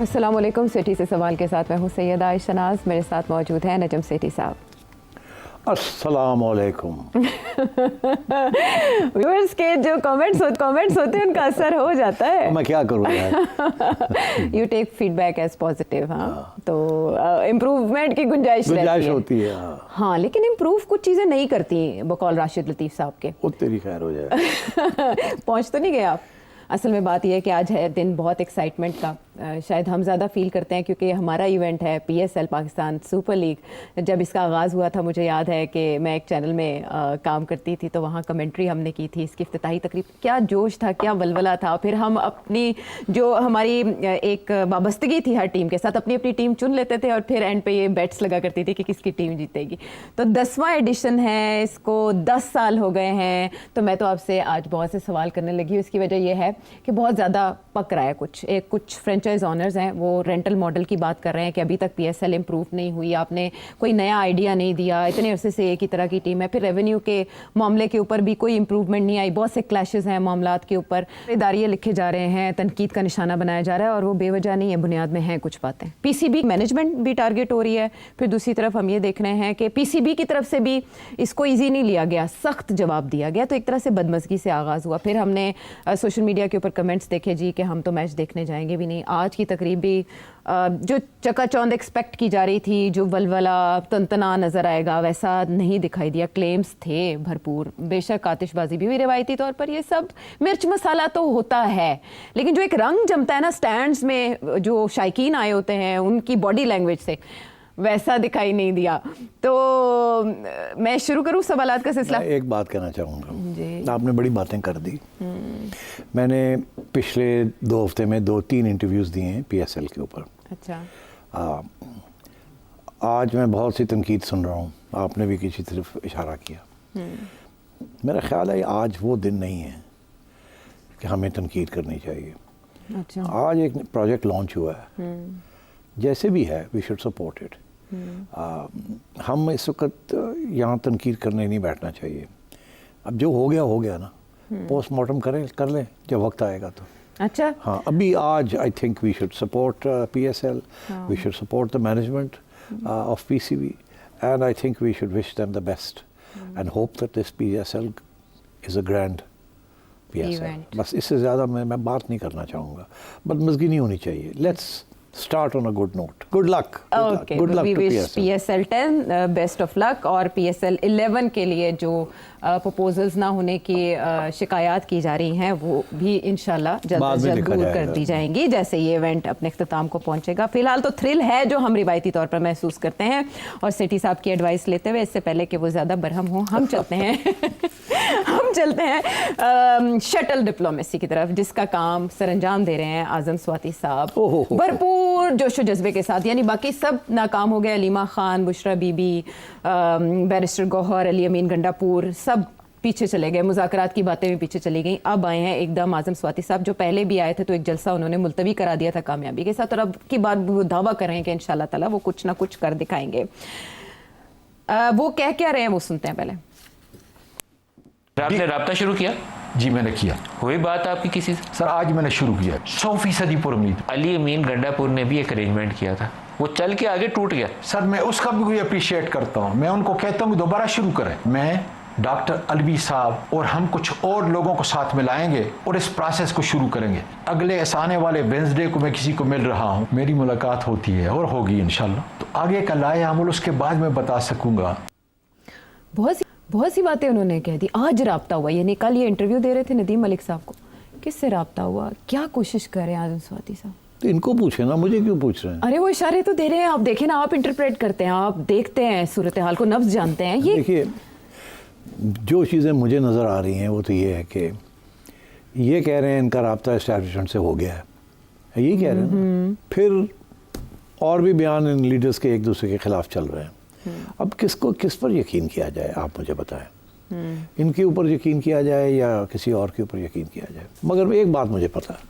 السلام علیکم. سیٹھی سے سوال کے ساتھ میں ہوں سیدہ عائشہ ناز. میرے ساتھ موجود ہیں نجم سیٹھی صاحب. السلام علیکم. ویورز کے جو کامنٹس ہوتے ہیں ان کا اثر ہو جاتا ہے. میں کیا کروں یار. You take feedback as positive. ہاں تو امپروومنٹ کی گنجائش ہوتی ہے. ہاں لیکن امپروو کچھ چیزیں نہیں کرتی بقول راشد لطیف صاحب کے. وہ تیری خیر ہو جائے. پہنچ تو نہیں گئے آپ. اصل میں بات یہ ہے کہ آج ہے دن بہت ایکسائٹمنٹ کا. شاید ہم زیادہ فیل کرتے ہیں کیونکہ یہ ہمارا ایونٹ ہے پی S L Pakistan super league. جب اس کا آغاز ہوا تھا مجھے یاد ہے کہ میں ایک چینل میں کام کرتی تھی تو وہاں کمنٹری ہم نے کی تھی اس کی افتتاحی تقریب. کیا جوش تھا, کیا ولولہ تھا. پھر ہم اپنی جو ہماری ایک وابستگی تھی ہر ٹیم کے ساتھ اپنی اپنی ٹیم چن لیتے تھے اور پھر اینڈ پہ یہ بیٹس لگا کرتی تھی کہ کس کی ٹیم جیتے گی. تو 10واں ایڈیشن ہے, اس کو 10 سال ہو گئے ہیں. تو میں تو آپ سے آج بہت سے سوال کرنے لگی. اس کی وجہ یہ ہے کہ بہت زیادہ پک رہا ہے. کچھ فرینچائز آنرز ہیں وہ رینٹل ماڈل کی بات کر رہے ہیں کہ ابھی تک پی ایس ایل امپروو نہیں ہوئی, آپ نے کوئی نیا آئیڈیا نہیں دیا, اتنے عرصے سے ایک ہی طرح کی ٹیم ہے. پھر ریونیو کے معاملے کے اوپر بھی کوئی امپروومنٹ نہیں آئی, بہت سے کلیشز ہیں معاملات کے اوپر, اداریے لکھے جا رہے ہیں, تنقید کا نشانہ بنایا جا رہا ہے اور وہ بے وجہ نہیں ہے, بنیاد میں ہیں کچھ باتیں. پی سی بی مینجمنٹ بھی ٹارگیٹ ہو رہی ہے. پھر دوسری طرف ہم یہ دیکھ رہے ہیں کہ پی سی بی کی طرف سے بھی اس کو ایزی نہیں لیا گیا, سخت جواب دیا گیا. تو ایک طرح سے بدمزگی سے آغاز ہوا. پھر ہم نے سوشل میڈیا کے اوپر کمنٹس دیکھے جی کہ ہم تو میچ دیکھنے جائیں گے بھی نہیں. آج کی تقریب بھی جو چکا چوند ایکسپیکٹ کی جا رہی تھی, جو ولولہ تنتنا نظر آئے گا ویسا نہیں دکھائی دیا. کلیمز تھے بھرپور, بے شک آتش بازی بھی ہوئی روایتی طور پر, یہ سب مرچ مسالہ تو ہوتا ہے, لیکن جو ایک رنگ جمتا ہے نا سٹینڈز میں, جو شائقین آئے ہوتے ہیں ان کی باڈی لینگویج سے, ویسا دکھائی نہیں دیا. تو میں شروع کروں سوالات کا سلسلہ. ایک بات کہنا چاہوں گا جی. آپ نے بڑی باتیں کر دی. میں نے پچھلے 2 ہفتے میں 2-3 انٹرویوز دیے ہیں پی ایس ایل کے اوپر. اچھا. آج میں بہت سی تنقید سن رہا ہوں, آپ نے بھی کسی طرف اشارہ کیا. میرا خیال ہے آج وہ دن نہیں ہے کہ ہمیں تنقید کرنی چاہیے. اچھا. آج ایک پروجیکٹ لانچ ہوا ہے, جیسے بھی ہے وی شوڈ سپورٹ اٹ. ہم اس وقت یہاں تنقید کرنے نہیں بیٹھنا چاہیے. اب جو ہو گیا نا, پوسٹ مارٹم کر لیں جب وقت آئے گا تو. اچھا. ہاں ابھی آج I think we should support P S L, we should support the management of P C B, and I think we should wish them the best and hope that this P S L is a grand P S L. بس اس سے زیادہ میں بات نہیں کرنا چاہوں گا. بدمزگی نہیں ہونی چاہیے. Let's start on a good note. Good luck. Okay, we wish P S L 10 best of luck, اور پی ایس ایل 11 کے لیے جو پروپوزلز نہ ہونے کی شکایات کی جا رہی ہیں وہ بھی انشاءاللہ جلد از جلد دور کر دی جائیں گی جیسے یہ ایونٹ اپنے اختتام کو پہنچے گا. فی الحال تو تھرل ہے جو ہم روایتی طور پر محسوس کرتے ہیں, اور سیٹھی صاحب کی ایڈوائس لیتے ہوئے اس سے پہلے کہ وہ زیادہ برہم ہوں, ہم چلتے ہیں شٹل ڈپلومیسی کی طرف, جس کا کام سر انجام دے رہے ہیں اعظم سواتی صاحب بھرپور جوش و جذبے کے ساتھ. یعنی باقی سب ناکام ہو گئے, علیمہ خان, بشرا بی بی, بیرسٹر گوہر, علی امین گنڈا پور, سب پیچھے چلے گئے, مذاکرات کی باتیں بھی پیچھے چلی گئیں. اب آئے ہیں ایک دم اعظم سواتی صاحب, جو پہلے بھی آئے تھے تو ایک جلسہ انہوں نے ملتوی کرا دیا تھا کامیابی کے ساتھ, اور اب کی بات وہ دعویٰ کر رہے ہیں کہ انشاءاللہ تعالیٰ وہ کچھ نہ کچھ کر دکھائیں گے. وہ کہہ کیا رہے ہیں وہ سنتے ہیں پہلے. آپ نے رابطہ شروع کیا؟ جی میں نے کیا. ہوئی بات آپ کی کسی سے؟ سر آج میں نے شروع کیا, 100% پر امید. علی امین گنڈا پور نے بھی ایک ارینجمنٹ کیا تھا, وہ چل کے آگے ٹوٹ گیا. سر میں اس کا بھی کوئی اپریشیٹ کرتا ہوں, میں ان کو کہتا ہوں کہ دوبارہ شروع کریں. میں ڈاکٹر الوی صاحب اور ہم کچھ اور لوگوں کو ساتھ میں لائیں گے اور اس پروسیس کو شروع کریں گے. اگلے آنے والے وینسڈے کو میں کسی کو مل رہا ہوں, میری ملاقات ہوتی ہے اور ہوگی انشاءاللہ. تو آگے کا لائے عمل اس کے بعد میں بتا سکوں گا. بہت سی باتیں انہوں نے کہہ دی. آج رابطہ ہوا, یعنی کل یہ انٹرویو دے رہے تھے ندیم ملک صاحب کو, کس سے رابطہ ہوا, کیا کوشش کر رہے ہیں اعظم سواتی صاحب؟ تو ان کو پوچھیں نا, مجھے کیوں پوچھ رہے ہیں؟ ارے وہ اشارے تو دے رہے ہیں, آپ دیکھیں نا, آپ انٹرپریٹ کرتے ہیں, آپ دیکھتے ہیں صورتحال کو, نبض جانتے ہیں. یہ دیکھیے جو چیزیں مجھے نظر آ رہی ہیں وہ تو یہ ہے کہ یہ کہہ رہے ہیں ان کا رابطہ اسٹیبلشمنٹ سے ہو گیا ہے, یہی کہہ رہے ہیں. پھر اور بھی بیان ان لیڈرز کے ایک دوسرے کے خلاف چل رہے ہیں. اب کس پر یقین کیا جائے, آپ مجھے بتائیں. ان کے اوپر یقین کیا جائے یا کسی اور کے اوپر یقین کیا جائے. مگر ایک بات مجھے پتہ ہے,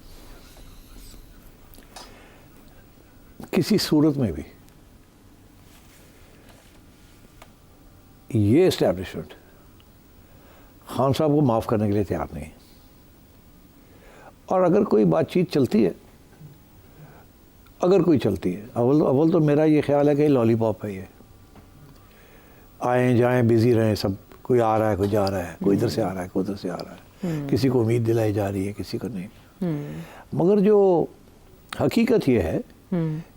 کسی صورت میں بھی یہ اسٹیبلشمنٹ خان صاحب کو معاف کرنے کے لیے تیار نہیں. اور اگر کوئی بات چیت چلتی ہے, اگر کوئی چلتی ہے، اول تو میرا یہ خیال ہے کہ لالی پاپ ہے، یہ آئیں جائیں بزی رہیں سب، کوئی آ رہا ہے کوئی جا رہا ہے، کوئی ادھر سے آ رہا ہے کوئی ادھر سے آ رہا ہے، کسی کو امید دلائی جا رہی ہے کسی کو نہیں. مگر جو حقیقت یہ ہے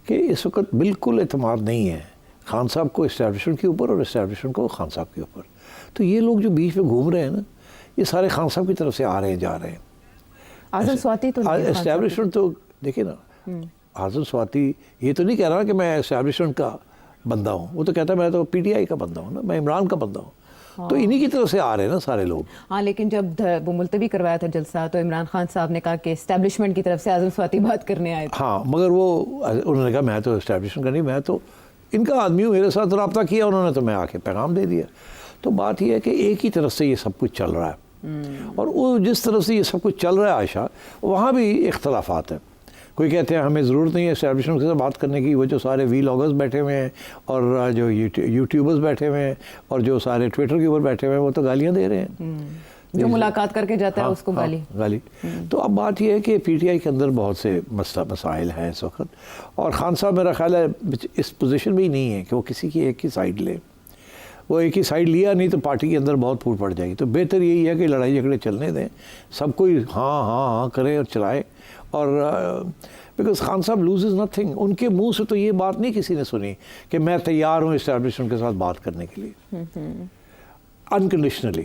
کہ اس وقت بالکل اعتماد نہیں ہے خان صاحب کو اسٹیبلشمنٹ کے اوپر اور اسٹیبلشمنٹ کو خان صاحب کے اوپر. تو یہ لوگ جو بیچ میں گھوم رہے ہیں نا، یہ سارے خان صاحب کی طرف سے آ رہے ہیں جا رہے ہیں. اعظم سواتی تو اسٹیبلشمنٹ تو دیکھیں نا، اعظم سواتی یہ تو نہیں کہہ رہا کہ میں اسٹیبلشمنٹ کا بندہ ہوں، وہ تو کہتا ہے میں تو پی ٹی آئی کا بندہ ہوں نا، میں عمران کا بندہ ہوں. تو انہی کی طرف سے آ رہے ہیں نا سارے لوگ. ہاں لیکن جب وہ ملتوی کروایا تھا جلسہ تو عمران خان صاحب نے کہا کہ اسٹیبلشمنٹ کی طرف سے اعظم سواتی بات کرنے آئے تھے. ہاں مگر وہ انہوں نے کہا میں تو اسٹیبلشمنٹ کا نہیں، میں تو ان کا آدمی ہوں، میرے ساتھ رابطہ کیا انہوں نے تو میں آ کے پیغام دے دیا. تو بات یہ ہے کہ ایک ہی طرف سے یہ سب کچھ چل رہا ہے، اور وہ جس طرف سے یہ سب کچھ چل رہا ہے عائشہ، وہاں بھی اختلافات ہیں. کوئی کہتے ہیں ہمیں ضرورت نہیں ہے اسٹیبلشمنٹ کے ساتھ بات کرنے کی، وہ جو سارے وی لاگرز بیٹھے ہوئے ہیں اور جو یوٹیوبرز بیٹھے ہوئے ہیں اور جو سارے ٹویٹر کے اوپر بیٹھے ہوئے ہیں وہ تو گالیاں دے رہے ہیں. جو ملاقات کر کے جاتا ہے اس کو گالی. تو اب بات یہ ہے کہ پی ٹی آئی کے اندر بہت سے مسائل ہیں اس وقت، اور خان صاحب میرا خیال ہے اس پوزیشن میں ہی نہیں ہے کہ وہ کسی کی ایک ہی سائیڈ لے. وہ ایک ہی سائیڈ لیا نہیں تو پارٹی کے اندر بہت پھوٹ پڑ جائے گی. تو بہتر یہی ہے کہ لڑائی جھگڑے چلنے دیں، سب کوئی ہاں ہاں ہاں کرے اور چلائے. اور بیکاز خان صاحب لوز از نتھنگ. ان کے منہ سے تو یہ بات نہیں کسی نے سنی کہ میں تیار ہوں اسٹیبلشمنٹ کے ساتھ بات کرنے کے لیے انکنڈیشنلی.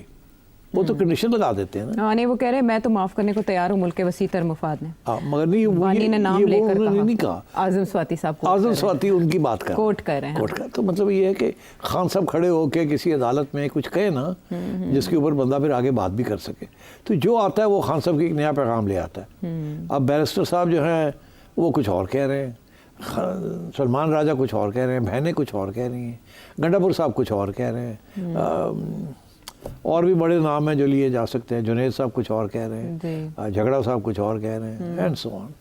وہ تو کنڈیشن لگا دیتے ہیں نا. ہاں نہیں، وہ کہہ رہے ہیں میں تو معاف کرنے کو تیار ہوں ملک کے وسیع تر مفاد میں. مگر نہیں، بانی نے نام لے کر نہیں کہا. اعظم سواتی صاحب کو اعظم سواتی ان کی بات کر کوٹ کر رہے ہیں. کوٹ کر تو مطلب یہ ہے کہ خان صاحب کھڑے ہو کے کسی عدالت میں کچھ کہے نا جس کے اوپر بندہ پھر آگے بات بھی کر سکے. تو جو آتا ہے وہ خان صاحب کی ایک نیا پیغام لے آتا ہے. اب بیرسٹر صاحب جو ہیں وہ کچھ اور کہہ رہے ہیں، سلمان راجہ کچھ اور کہہ رہے ہیں، بہنیں کچھ اور کہہ رہی ہیں، گنڈا پور صاحب کچھ اور کہہ رہے ہیں، اور بھی بڑے نام ہیں جو لیے جا سکتے ہیں. جنید صاحب کچھ اور کہہ رہے ہیں، جھگڑا صاحب کچھ اور کہہ رہے ہیں، and so on.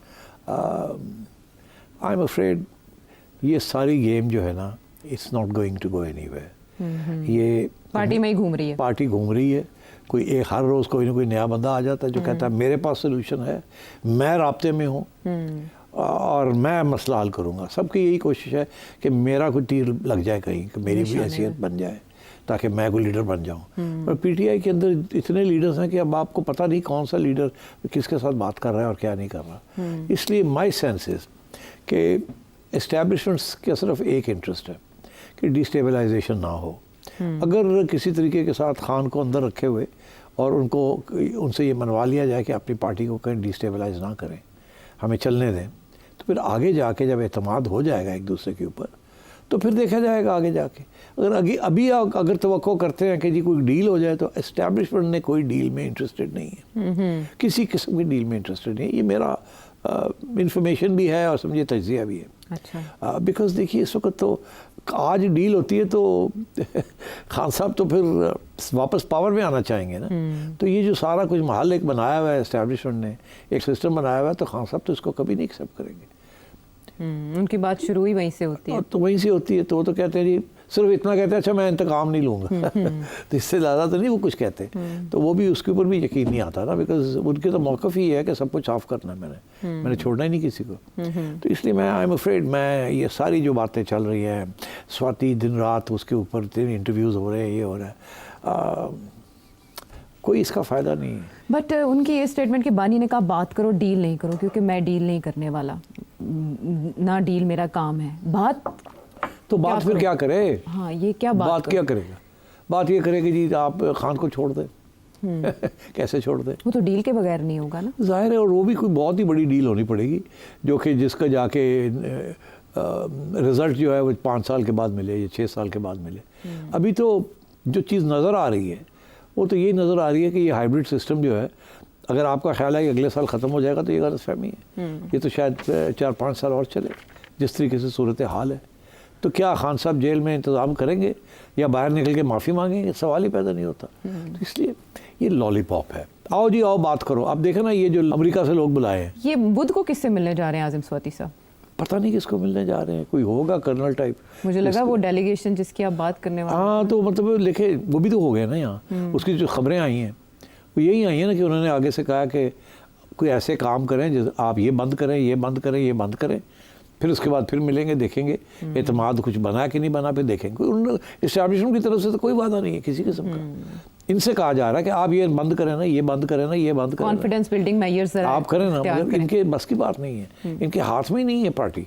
I am afraid یہ ساری گیم جو ہے نا it's not going to go anywhere. یہ پارٹی میں ہی گھوم رہی ہے، پارٹی گھوم رہی ہے. کوئی ایک ہر روز کوئی نہ کوئی نیا بندہ آ جاتا ہے جو کہتا ہے میرے پاس سلوشن ہے، میں رابطے میں ہوں اور میں مسئلہ حل کروں گا. سب کی یہی کوشش ہے کہ میرا کوئی تیر لگ جائے کہیں، کہ میری بھی حیثیت بن جائے تاکہ میں کوئی لیڈر بن جاؤں. اور پی ٹی آئی کے اندر اتنے لیڈرز ہیں کہ اب آپ کو پتہ نہیں کون سا لیڈر کس کے ساتھ بات کر رہا ہے اور کیا نہیں کر رہا. اس لیے مائی سینس از کہ اسٹیبلشمنٹس کا صرف ایک انٹرسٹ ہے کہ ڈیسٹیبلائزیشن نہ ہو. اگر کسی طریقے کے ساتھ خان کو اندر رکھے ہوئے اور ان سے یہ منوا لیا جائے کہ اپنی پارٹی کو کہیں ڈیسٹیبلائز نہ کریں، ہمیں چلنے دیں، تو پھر آگے جا کے جب اعتماد ہو جائے گا ایک دوسرے کے اوپر تو پھر دیکھا جائے گا آگے جا کے. ابھی اگر توقع کرتے ہیں کہ جی کوئی ڈیل ہو جائے، تو اسٹیبلشمنٹ نے کوئی ڈیل میں انٹرسٹڈ نہیں ہے، کسی قسم کی ڈیل میں انٹرسٹڈ نہیں ہے. یہ میرا انفارمیشن بھی ہے اور سمجھے تجزیہ بھی ہے. اچھا بیکاز دیکھیے اس وقت تو آج ڈیل ہوتی ہے تو خان صاحب تو پھر واپس پاور میں آنا چاہیں گے نا. تو یہ جو سارا کچھ محل ایک بنایا ہوا ہے اسٹیبلشمنٹ نے، ایک سسٹم بنایا ہوا ہے، تو خان صاحب تو اس کو کبھی نہیں ایکسیپٹ کریں گے. ان کی بات شروع ہی وہیں سے ہوتی ہے. تو وہیں سے ہوتی ہے. تو وہ تو کہتے ہیں جی صرف اتنا کہتے ہیں اچھا میں انتقام نہیں لوں گا. تو اس سے زیادہ تو نہیں وہ کچھ کہتے. تو وہ بھی اس کے اوپر بھی یقین نہیں آتا نا، بیکاز ان کے تو موقف ہی ہے کہ سب کچھ آف کرنا ہے، میں نے چھوڑنا ہی نہیں کسی کو. تو اس لیے میں آئی ایم افریڈ میں یہ ساری جو باتیں چل رہی ہیں، سواتی دن رات اس کے اوپر انٹرویوز ہو رہے ہیں، یہ ہو رہا ہے، کوئی اس کا فائدہ نہیں ہے. بٹ ان کی یہ اسٹیٹمنٹ کہ بانی نے کہا بات کرو ڈیل نہیں کرو، کیونکہ میں ڈیل نہیں کرنے والا، نہ ڈیل میرا کام ہے. تو بات پھر کیا کرے؟ ہاں یہ کیا بات کیا کرے گا؟ بات یہ کرے کہ جی آپ خان کو چھوڑ دیں. کیسے چھوڑ دیں؟ وہ تو ڈیل کے بغیر نہیں ہوگا نا، ظاہر ہے. اور وہ بھی کوئی بہت ہی بڑی ڈیل ہونی پڑے گی جو کہ جس کا جا کے رزلٹ جو ہے وہ 5 سال کے بعد ملے یا 6 سال کے بعد ملے. ابھی تو جو چیز نظر آ رہی ہے وہ تو یہی نظر آ رہی ہے کہ یہ ہائبرڈ سسٹم جو ہے، اگر آپ کا خیال ہے کہ اگلے سال ختم ہو جائے گا تو یہ غلط فہمی ہے. یہ تو شاید 4-5 سال اور چلے جس طریقے سے صورت حال ہے. تو کیا خان صاحب جیل میں انتظام کریں گے یا باہر نکل کے معافی مانگیں گے؟ سوال ہی پیدا نہیں ہوتا. تو اس لیے یہ لالی پاپ ہے. آؤ جی آؤ بات کرو. اب دیکھیں نا یہ جو امریکہ سے لوگ بلائے ہیں، یہ بدھ کو کس سے ملنے جا رہے ہیں اعظم سواتی صاحب؟ پتہ نہیں کس کو ملنے جا رہے ہیں. کوئی ہوگا کرنل ٹائپ. مجھے لگا وہ ڈیلیگیشن جس کی آپ بات کرنے والے. ہاں تو مطلب لکھے وہ بھی تو ہو گئے نا یہاں. اس کی جو خبریں آئی ہیں وہ یہی آئی ہیں نا کہ انہوں نے آگے سے کہا کہ کوئی ایسے کام کریں جیسے آپ یہ بند کریں، یہ بند کریں، یہ بند کریں. پھر اس کے بعد پھر ملیں گے, دیکھیں گے اعتماد کچھ بنا کہ نہیں بنا, پھر دیکھیں گے. اسٹیبلشمنٹ کی طرف سے تو کوئی وعدہ نہیں ہے کسی قسم کا. ان سے کہا جا رہا ہے کہ آپ یہ بند کریں نا, یہ بند کریں نا, یہ بند کریں, کانفیڈنس بلڈنگ میئرز آپ کریں نا. مگر ان کے بس کی بات نہیں ہے, ان کے ہاتھ میں ہی نہیں ہے پارٹی.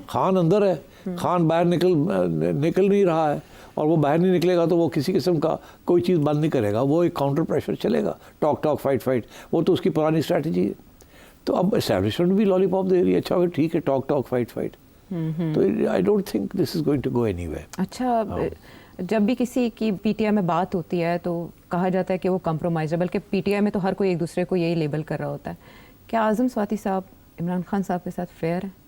خان اندر ہے, خان باہر نکل نہیں رہا ہے, اور وہ باہر نہیں نکلے گا تو وہ کسی قسم کا کوئی چیز بند نہیں کرے گا. وہ ایک کاؤنٹر پریشر چلے گا, ٹاک فائٹ, وہ تو اس کی پرانی اسٹریٹجی ہے. تو اب اسٹیبلشمنٹ بھی لالی پاپ دے رہی ہے, اچھا ٹھیک ہے, ٹاک فائٹ. تو I don't think this is going to go anywhere. اچھا, جب بھی کسی کی پی ٹی آئی میں بات ہوتی ہے تو کہا جاتا ہے کہ وہ کمپرومائز ہے, بلکہ پی ٹی آئی میں تو ہر کوئی ایک دوسرے کو یہی لیبل کر رہا ہوتا ہے. کیا اعظم سواتی صاحب عمران خان صاحب کے ساتھ فیئر ہیں؟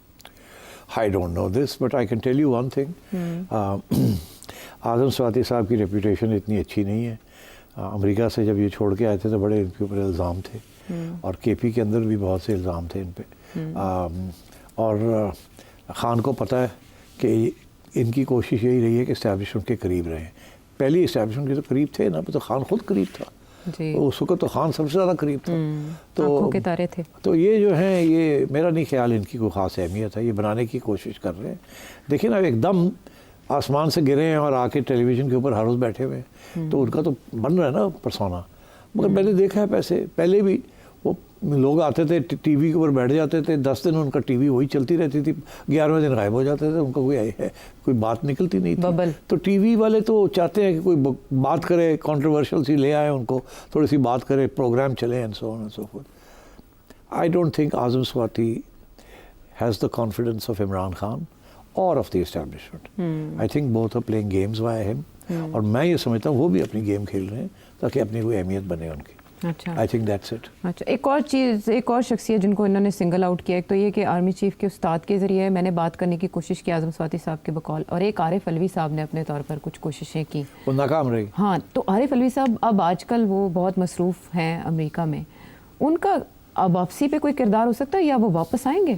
I don't know this, but I can tell you one thing. اعظم سواتی صاحب کی ریپوٹیشن اتنی اچھی نہیں ہے. امریکہ سے جب یہ چھوڑ کے آئے تھے تو بڑے ان کے اوپر الزام تھے, اور کے پی کے اندر بھی بہت سے الزام تھے ان پہ. اور خان کو پتہ ہے کہ ان کی کوشش یہی رہی ہے کہ اسٹیبلشمنٹ کے قریب رہیں. پہلی اسٹیبلشمنٹ کے تو قریب تھے نا, تو خان خود قریب تھا. اس وقت تو خان سب سے زیادہ قریب تھا. آنکھوں کے تارے تھے. تو یہ جو ہیں, یہ میرا نہیں خیال ان کی کوئی خاص اہمیت ہے. یہ بنانے کی کوشش کر رہے ہیں. دیکھیں نا, ایک دم آسمان سے گرے ہیں اور آ کے ٹیلی ویژن کے اوپر ہر روز بیٹھے ہوئے ہیں, تو ان کا تو بن رہا ہے نا پرسونا. مگر میں نے دیکھا ہے پہلے بھی وہ لوگ آتے تھے ٹی وی کے اوپر بیٹھ جاتے تھے, 10 دن ان کا ٹی وی وہی چلتی رہتی تھی, 11ویں دن غائب ہو جاتے تھے, ان کا کوئی بات نکلتی نہیں تھی. تو ٹی وی والے تو چاہتے ہیں کہ کوئی بات کرے, کنٹروورشل سی لے آئے ان کو, تھوڑی سی بات کرے, پروگرام چلے, and so on and so forth. I don't think Azam Swati has the confidence of Imran Khan or of the establishment. I think both are playing games by him, اور میں یہ سمجھتا ہوں وہ بھی اپنی گیم کھیل رہے ہیں تاکہ اپنی کوئی اہمیت بنے ان کی. اچھا, I think that's it. اچھا, ایک اور شخصیت جن کو انہوں نے سنگل آؤٹ کیا, ایک تو یہ کہ آرمی چیف کے استاد کے ذریعے میں نے بات کرنے کی کوشش کی اعظم سواتی صاحب کے بقول, اور ایک عارف علوی صاحب نے اپنے طور پر کچھ کوششیں کی, وہ ناکام رہی. ہاں, تو عارف علوی صاحب اب آج کل وہ بہت مصروف ہیں امریکہ میں, ان کا اب واپسی پہ کوئی کردار ہو سکتا ہے, یا وہ واپس آئیں گے؟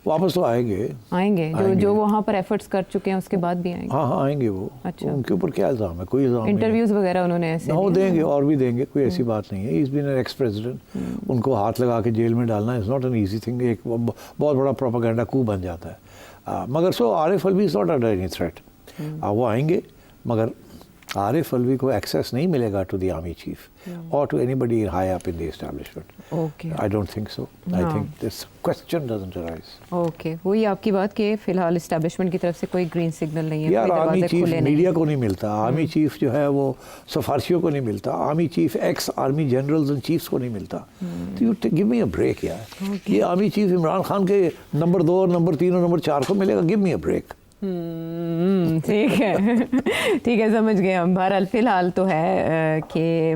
واپس تو آئیں گے جو وہاں پر ایفرٹس کر چکے ہیں اس کے بعد بھی آئیں گے. ہاں آئیں گے وہ. اچھا, ان کے اوپر کیا الزام ہے؟ کوئی الزام نہیں. انٹرویوز وغیرہ انہوں نے ایسے دیں گے, اور بھی دیں گے, کوئی ایسی بات نہیں ہے. He is been an ex president, ان کو ہاتھ لگا کے جیل میں ڈالنا is not an easy thing. ایک بہت بڑا پروپیگنڈا کو بن جاتا ہے. مگر Arif Alvi is not under any threat. وہ آئیں گے, مگر عارف علوی کو ایکسیس نہیں ملے گا ٹو دی آرمی چیف اور to anybody high up in the establishment. I don't think so. I think this question doesn't arise. Okay, وہی آپ کی بات کہ فی الحال اسٹیبلشمنٹ کی طرف سے کوئی گرین سگنل نہیں ہے. یار آرمی چیف میڈیا کو نہیں ملتا, آرمی چیف جو ہے وہ سفارشیوں کو نہیں ملتا, army chief x army generals and chiefs کو نہیں ملتا. You give me a break یار. یہ آرمی چیف عمران خان کے نمبر 2 اور نمبر 3 اور نمبر 4 کو ملے گا. Give me a break. ٹھیک ہے, سمجھ گئے ہم. بہرحال فی الحال تو ہے کہ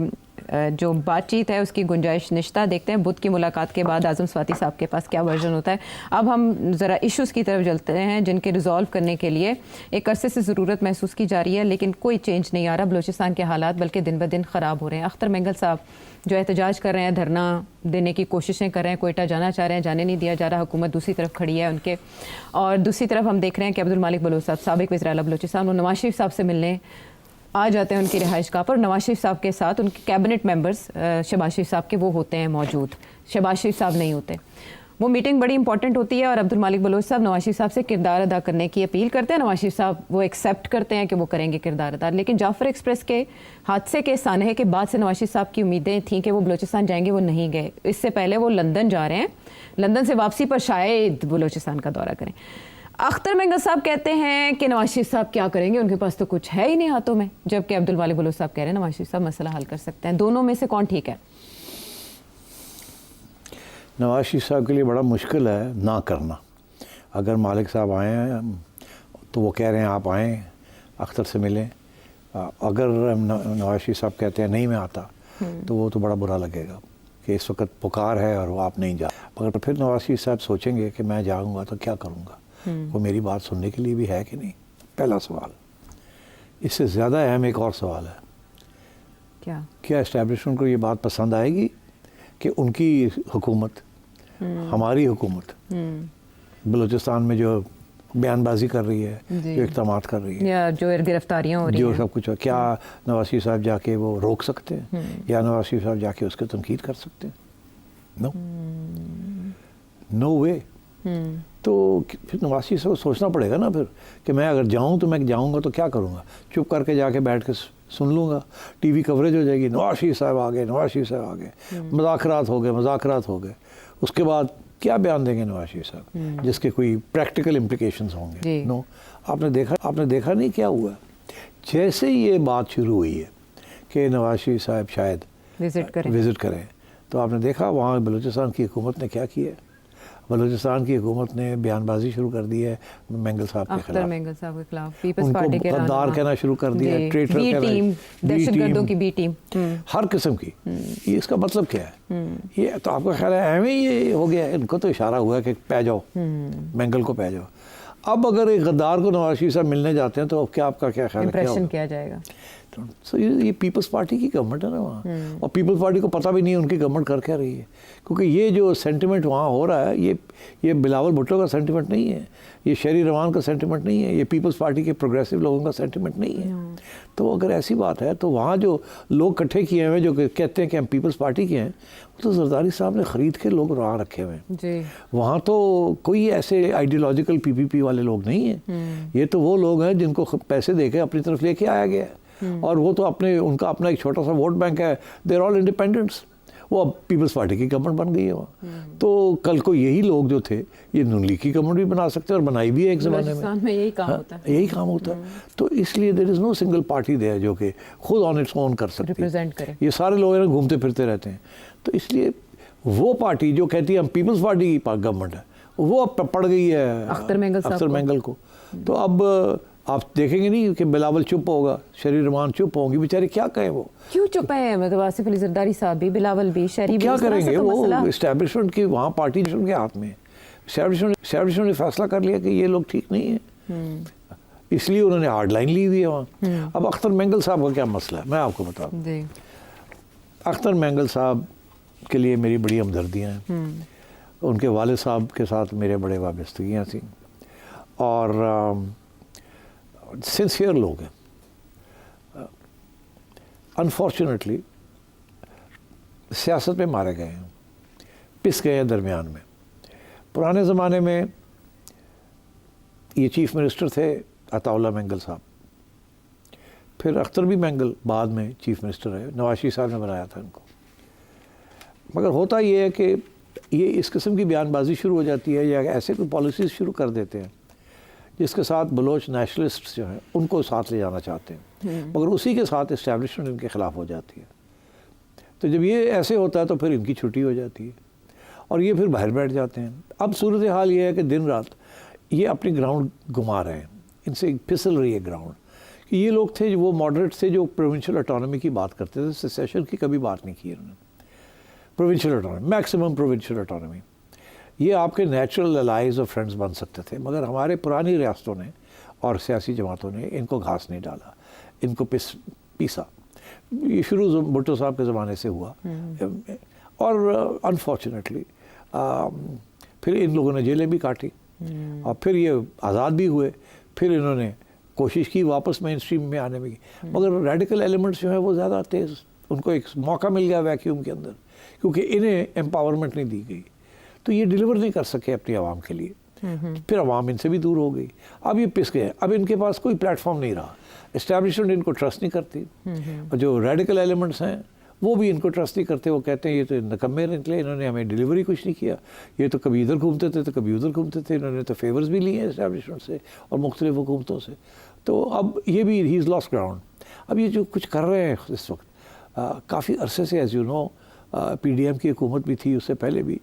جو بات چیت ہے اس کی گنجائش نشتہ. دیکھتے ہیں بدھ کی ملاقات کے بعد اعظم سواتی صاحب کے پاس کیا ورژن ہوتا ہے. اب ہم ذرا ایشوز کی طرف چلتے ہیں جن کے ریزالو کرنے کے لیے ایک عرصے سے ضرورت محسوس کی جا رہی ہے, لیکن کوئی چینج نہیں آ رہا. بلوچستان کے حالات بلکہ دن بدن خراب ہو رہے ہیں. اختر مینگل صاحب جو احتجاج کر رہے ہیں, دھرنا دینے کی کوششیں کر رہے ہیں, کوئٹہ جانا چاہ رہے ہیں, جانے نہیں دیا جا رہا. حکومت دوسری طرف کھڑی ہے ان کے, اور دوسری طرف ہم دیکھ رہے ہیں کہ عبدالمالک بلوچ صاحب سابق وزیر اعلیٰ بلوچستان, وہ نواز شریف صاحب سے ملنے آ جاتے ہیں ان کی رہائش گاہ پر. نواز شریف صاحب کے ساتھ ان کے کیبنٹ ممبرز شہباز شریف صاحب کے وہ ہوتے ہیں موجود, شہباز شریف صاحب نہیں ہوتے. وہ میٹنگ بڑی امپورٹنٹ ہوتی ہے, اور عبدالمالک بلوچ صاحب نواز شریف صاحب سے کردار ادا کرنے کی اپیل کرتے ہیں. نواز شریف صاحب وہ ایکسیپٹ کرتے ہیں کہ وہ کریں گے کردار ادا, لیکن جعفر ایکسپریس کے حادثے کے سانحے کے بعد سے نواز شریف صاحب کی امیدیں تھیں کہ وہ بلوچستان جائیں گے, وہ نہیں گئے. اس سے پہلے وہ لندن جا رہے ہیں, لندن سے واپسی پر شاید بلوچستان کا دورہ کریں. اختر مینگل صاحب کہتے ہیں کہ نواز شریف صاحب کیا کریں گے, ان کے پاس تو کچھ ہے ہی نہیں ہاتھوں میں, جبکہ عبدالمالک بلوچ صاحب کہہ رہے ہیں نواز شریف صاحب مسئلہ حل کر سکتے ہیں. دونوں میں سے کون ٹھیک ہے؟ نواز شریف صاحب کے لیے بڑا مشکل ہے نہ کرنا. اگر مالک صاحب آئے ہیں تو وہ کہہ رہے ہیں آپ آئیں اختر سے ملیں. اگر نواز شریف صاحب کہتے ہیں نہیں میں آتا, تو وہ تو بڑا برا لگے گا کہ اس وقت پکار ہے اور وہ آپ نہیں جا. مگر پھر نواز شریف صاحب سوچیں گے کہ میں جاؤں گا تو کیا کروں گا, وہ میری بات سننے کے لیے بھی ہے کہ نہیں. پہلا سوال. اس سے زیادہ اہم ایک اور سوال ہے, کیا اسٹیبلشمنٹ کو یہ بات پسند آئے گی کہ ان کی حکومت, ہماری حکومت بلوچستان میں جو بیان بازی کر رہی ہے, جو اقدامات کر رہی ہے, یا جو گرفتاریاں ہو رہی ہیں, جو سب کچھ, کیا نواز شریف صاحب جا کے وہ روک سکتے ہیں, یا نواز شریف صاحب جا کے اس کی تنقید کر سکتے ہیں؟ نو وے. تو پھر نواز شریف صاحب کو سوچنا پڑے گا نا پھر کہ میں اگر جاؤں تو میں جاؤں گا تو کیا کروں گا؟ چپ کر کے جا کے بیٹھ کے سن لوں گا، ٹی وی کوریج ہو جائے گی، نواز شریف صاحب آ گئے، نواز شریف صاحب آ گئے، مذاکرات ہو گئے، اس کے بعد کیا بیان دیں گے نواز شریف صاحب جس کے کوئی پریکٹیکل امپلیکیشنز ہوں گے؟ نو. آپ نے دیکھا نہیں کیا ہوا؟ جیسے یہ بات شروع ہوئی ہے کہ نواز شریف صاحب شاید وزٹ کریں تو آپ نے دیکھا وہاں بلوچستان کی حکومت نے کیا کیا ہے. بلوچستان کی حکومت نے بیان بازی شروع کر دی ہے مینگل صاحب کے خلاف، ان کو غدار کہنا شروع کر دیا ہے، ٹریٹر کہنا، ہر قسم کی. یہ اس کا مطلب کیا ہے؟ یہ تو آپ کا خیال ہے ایویں یہ ہو گیا ہے؟ ان کو تو اشارہ ہوا ہے کہ پہ جاؤ، مینگل کو پہ جاؤ. اب اگر ایک غدار کو نواز شریف صاحب ملنے جاتے ہیں تو کیا آپ کا کیا خیال ہے کیا جائے گا؟ یہ پیپلز پارٹی کی گورنمنٹ ہے نا وہاں، اور پیپلز پارٹی کو پتہ بھی نہیں ہے ان کی گورنمنٹ کر کیا رہی ہے، کیونکہ یہ جو سینٹیمنٹ وہاں ہو رہا ہے یہ بلاول بھٹو کا سینٹیمنٹ نہیں ہے، یہ شہری روان کا سینٹیمنٹ نہیں ہے، یہ پیپلز پارٹی کے پروگریسو لوگوں کا سینٹیمنٹ نہیں ہے. تو اگر ایسی بات ہے تو وہاں جو لوگ اکٹھے کیے ہوئے جو کہتے ہیں کہ ہم پیپلز پارٹی کے ہیں، وہ تو زرداری صاحب نے خرید کے لوگ وہاں رکھے ہوئے ہیں. وہاں تو کوئی ایسے آئیڈیولوجیکل PPP والے لوگ نہیں ہیں، یہ تو وہ لوگ ہیں جن کو پیسے دے کے اپنی طرف لے کے آیا گیا ہے، اور وہ تو ان کا اپنا ایک چھوٹا سا ووٹ بینک ہے. They are all independents. وہ اب پیپلز پارٹی کی گورنمنٹ بن گئی ہے وہاں. تو کل کو یہی لوگ جو تھے یہ نون لیگ کی گورنمنٹ بھی بنا سکتے ہیں، اور بنائی بھی ہے ایک زمانے میں. یہی کام ہوتا ہے. تو اس لیے دیر از نو سنگل پارٹی دے جو کہ خود آن اٹس اون کر سکتی ہے. یہ سارے لوگ گھومتے پھرتے رہتے ہیں. تو اس لیے وہ پارٹی جو کہتی ہے ہم پیپلز پارٹی کی گورنمنٹ ہے، وہ اب پڑ گئی ہے اختر مینگل کو. تو اب آپ دیکھیں گے نہیں کہ بلاول چپ ہوگا، شہری رحمان چپ ہوں گی، بیچارے کیا کہیں؟ وہ کیوں چپ ہیں؟ مطلب آصف علی زرداری صاحب بھی، بلاول بھی، شہری بھی، کیا کریں گے؟ وہ اسٹیبلشمنٹ کی وہاں پارٹی کے ہاتھ میں، اسٹیبلشمنٹ نے فیصلہ کر لیا کہ یہ لوگ ٹھیک نہیں ہیں، اس لیے انہوں نے ہارڈ لائن لی ہوئی ہے وہاں. اب اختر مینگل صاحب کا کیا مسئلہ ہے میں آپ کو بتاؤں. اختر مینگل صاحب کے لیے میری بڑی ہمدردیاں ہیں. ان کے والد صاحب کے ساتھ میرے بڑے وابستگیاں تھیں، اور سنسیئر لوگ ہیں. انفارچونیٹلی سیاست میں مارے گئے ہیں، پس گئے ہیں درمیان میں. پرانے زمانے میں یہ چیف منسٹر تھے عطا اللہ مینگل صاحب، پھر اختر بھی مینگل بعد میں چیف منسٹر رہے، نواز شریف صاحب نے بنایا تھا ان کو. مگر ہوتا یہ ہے کہ یہ اس قسم کی بیان بازی شروع ہو جاتی ہے یا ایسے کوئی پالیسیز شروع کر دیتے ہیں جس کے ساتھ بلوچ نیشنلسٹ جو ہیں ان کو ساتھ لے جانا چاہتے ہیں، مگر اسی کے ساتھ اسٹیبلشمنٹ ان کے خلاف ہو جاتی ہے. تو جب یہ ایسے ہوتا ہے تو پھر ان کی چھٹی ہو جاتی ہے اور یہ پھر باہر بیٹھ جاتے ہیں. اب صورتحال یہ ہے کہ دن رات یہ اپنی گراؤنڈ گھما رہے ہیں، ان سے پھسل رہی ہے گراؤنڈ. کہ یہ لوگ تھے وہ ماڈریٹ تھے جو پروونشل اٹانومی کی بات کرتے تھے، سیسیشن کی کبھی بات نہیں کی انہوں نے. Provincial autonomy, maximum provincial autonomy, یہ آپ کے نیچرل الائز اور فرینڈز بن سکتے تھے، مگر ہمارے پرانی ریاستوں نے اور سیاسی جماعتوں نے ان کو گھاس نہیں ڈالا، ان کو پیسا. یہ شروع بھٹو صاحب کے زمانے سے ہوا، اور انفارچونیٹلی پھر ان لوگوں نے جیلیں بھی کاٹی، اور پھر یہ آزاد بھی ہوئے. پھر انہوں نے کوشش کی واپس مین اسٹریم میں آنے میں، مگر ریڈیکل ایلیمنٹس جو ہیں وہ زیادہ تیز، ان کو ایک موقع مل گیا ویکیوم کے اندر، کیونکہ انہیں امپاورمنٹ نہیں دی گئی، تو یہ ڈیلیور نہیں کر سکے اپنی عوام کے لیے. پھر عوام ان سے بھی دور ہو گئی. اب یہ پس گئے، اب ان کے پاس کوئی پلیٹ فارم نہیں رہا. اسٹیبلشمنٹ ان کو ٹرسٹ نہیں کرتی، اور جو ریڈیکل ایلیمنٹس ہیں وہ بھی ان کو ٹرسٹ نہیں کرتے. وہ کہتے ہیں یہ تو نکمے نکلے، انہوں نے ہمیں ڈیلیوری کچھ نہیں کیا، یہ تو کبھی ادھر گھومتے تھے تو کبھی ادھر گھومتے تھے، انہوں نے تو فیورز بھی لیے ہیں اسٹیبلشمنٹ سے اور مختلف حکومتوں سے. تو اب یہ بھی ہی از لاسٹ گراؤنڈ. اب یہ جو کچھ کر رہے ہیں اس وقت کافی عرصے سے، ایز یو نو PDM کی حکومت بھی تھی، اس سے پہلے بھی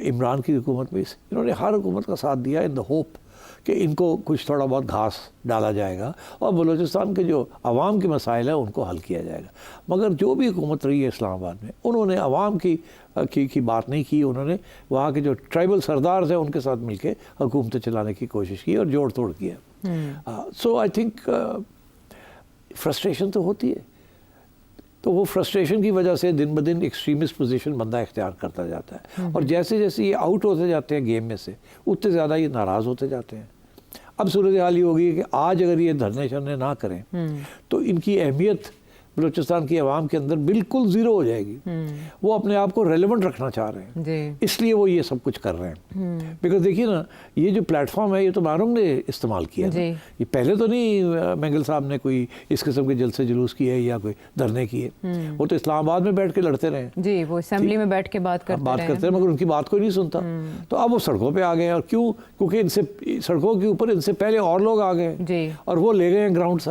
عمران کی حکومت بھی، انہوں نے ہر حکومت کا ساتھ دیا ان دا ہوپ کہ ان کو کچھ تھوڑا بہت گھاس ڈالا جائے گا اور بلوچستان کے جو عوام کے مسائل ہیں ان کو حل کیا جائے گا. مگر جو بھی حکومت رہی ہے اسلام آباد میں، انہوں نے عوام کی بات نہیں کی. انہوں نے وہاں کے جو ٹرائبل سردارز ہیں ان کے ساتھ مل کے حکومتیں چلانے کی کوشش کی اور جوڑ توڑ کیا. سو آئی تھنک فرسٹریشن تو ہوتی ہے، تو وہ فرسٹریشن کی وجہ سے دن بدن ایکسٹریمسٹ پوزیشن بندہ اختیار کرتا جاتا ہے، اور جیسے جیسے یہ آؤٹ ہوتے جاتے ہیں گیم میں سے اتنے زیادہ یہ ناراض ہوتے جاتے ہیں. اب صورتحال یہ ہوگی کہ آج اگر یہ دھرنے شرنے نہ کریں تو ان کی اہمیت بلوچستان کی عوام کے اندر بالکل زیرو ہو جائے گی. وہ اپنے آپ کو ریلیونٹ رکھنا چاہ رہے ہیں جی. اس لیے وہ یہ سب کچھ کر رہے ہیں. بیکاز دیکھیے نا یہ جو پلیٹ فارم ہے یہ تو مارنگ نے استعمال کیا نا. یہ پہلے تو نہیں مینگل صاحب نے کوئی اس قسم کے جلسے جلوس کیے یا کوئی دھرنے کیے. وہ تو اسلام آباد میں بیٹھ کے لڑتے رہے جی. وہ اسمبلی میں بیٹھ کے بات کرتے ہیں مگر ان کی بات کوئی نہیں سنتا. تو اب وہ سڑکوں پہ آ گئے. اور کیوں؟ کیونکہ ان سے سڑکوں کے اوپر ان سے پہلے اور لوگ آ گئے جی. اور وہ لے گئے ہیں گراؤنڈ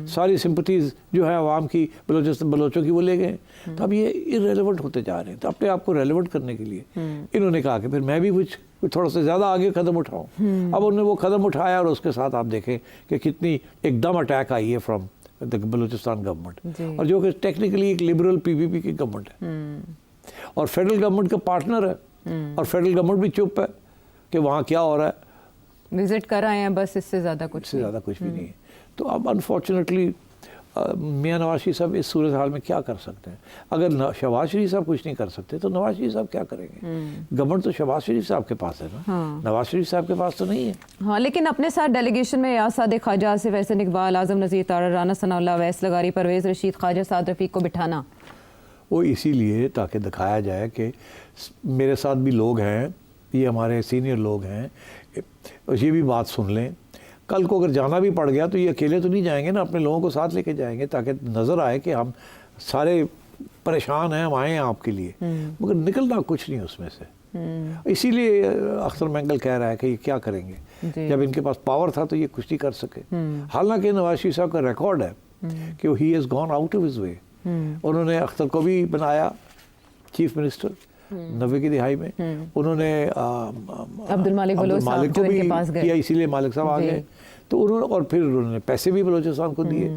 ساری سمپتیز جو ہے عوام کی بلوچوں کی وہ لے گئے. تو اب یہ irrelevant ہوتے جا رہے ہیں. تو اپنے آپ کو ریلیونٹ کرنے کے لیے انہوں نے کہا کہ پھر میں بھی کچھ تھوڑا سا زیادہ آگے قدم اٹھاؤں. اب انہوں نے وہ قدم اٹھایا اور اس کے ساتھ آپ دیکھیں کہ کتنی ایک دم اٹیک آئی ہے فرام بلوچستان گورنمنٹ. اور جو کہ ٹیکنیکلی ایک لبرل پی پی پی کی گورنمنٹ ہے اور فیڈرل گورنمنٹ کا پارٹنر ہے. اور فیڈرل گورنمنٹ بھی چپ ہے کہ وہاں کیا ہو رہا ہے. وزٹ کر آئے ہیں بس, اس سے زیادہ کچھ بھی نہیں ہے. تو اب انفارچونیٹلی میاں نواز شریف صاحب اس صورتحال میں کیا کر سکتے ہیں؟ اگر شہباز شریف صاحب کچھ نہیں کر سکتے تو نواز شریف صاحب کیا کریں گے؟ گورنمنٹ تو شہباز شریف صاحب کے پاس ہے نا, نواز شریف صاحب کے پاس تو نہیں ہے. ہاں, لیکن اپنے ساتھ ڈیلیگیشن میں یاز صادق خواجہ, آصف احسن اقبال, اعظم نذیر طارڑ, رانا ثناء اللہ, اویس لغاری, پرویز رشید, خواجہ سعد رفیق کو بٹھانا وہ اسی لیے تاکہ دکھایا جائے کہ میرے ساتھ بھی لوگ ہیں, یہ ہمارے سینئر لوگ ہیں, یہ بھی بات سن لیں. کل کو اگر جانا بھی پڑ گیا تو یہ اکیلے تو نہیں جائیں گے نا, اپنے لوگوں کو ساتھ لے کے جائیں گے تاکہ نظر آئے کہ ہم سارے پریشان ہیں, ہم آئے ہیں آپ کے لیے. مگر نکلنا کچھ نہیں اس میں سے. اسی لیے اختر مینگل کہہ رہا ہے کہ یہ کیا کریں گے. جب ان کے پاس پاور تھا تو یہ کچھ نہیں کر سکے. حالانکہ نواز شریف صاحب کا ریکارڈ ہے کہ he has gone out of his way. انہوں نے اختر کو بھی بنایا چیف منسٹر 90 کی دہائی میں. انہوں نے عبد المالک کو بھی کیا, اسی لیے مالک صاحب آ گئے. تو انہوں اور پھر انہوں نے پیسے بھی بلوچستان کو دیے.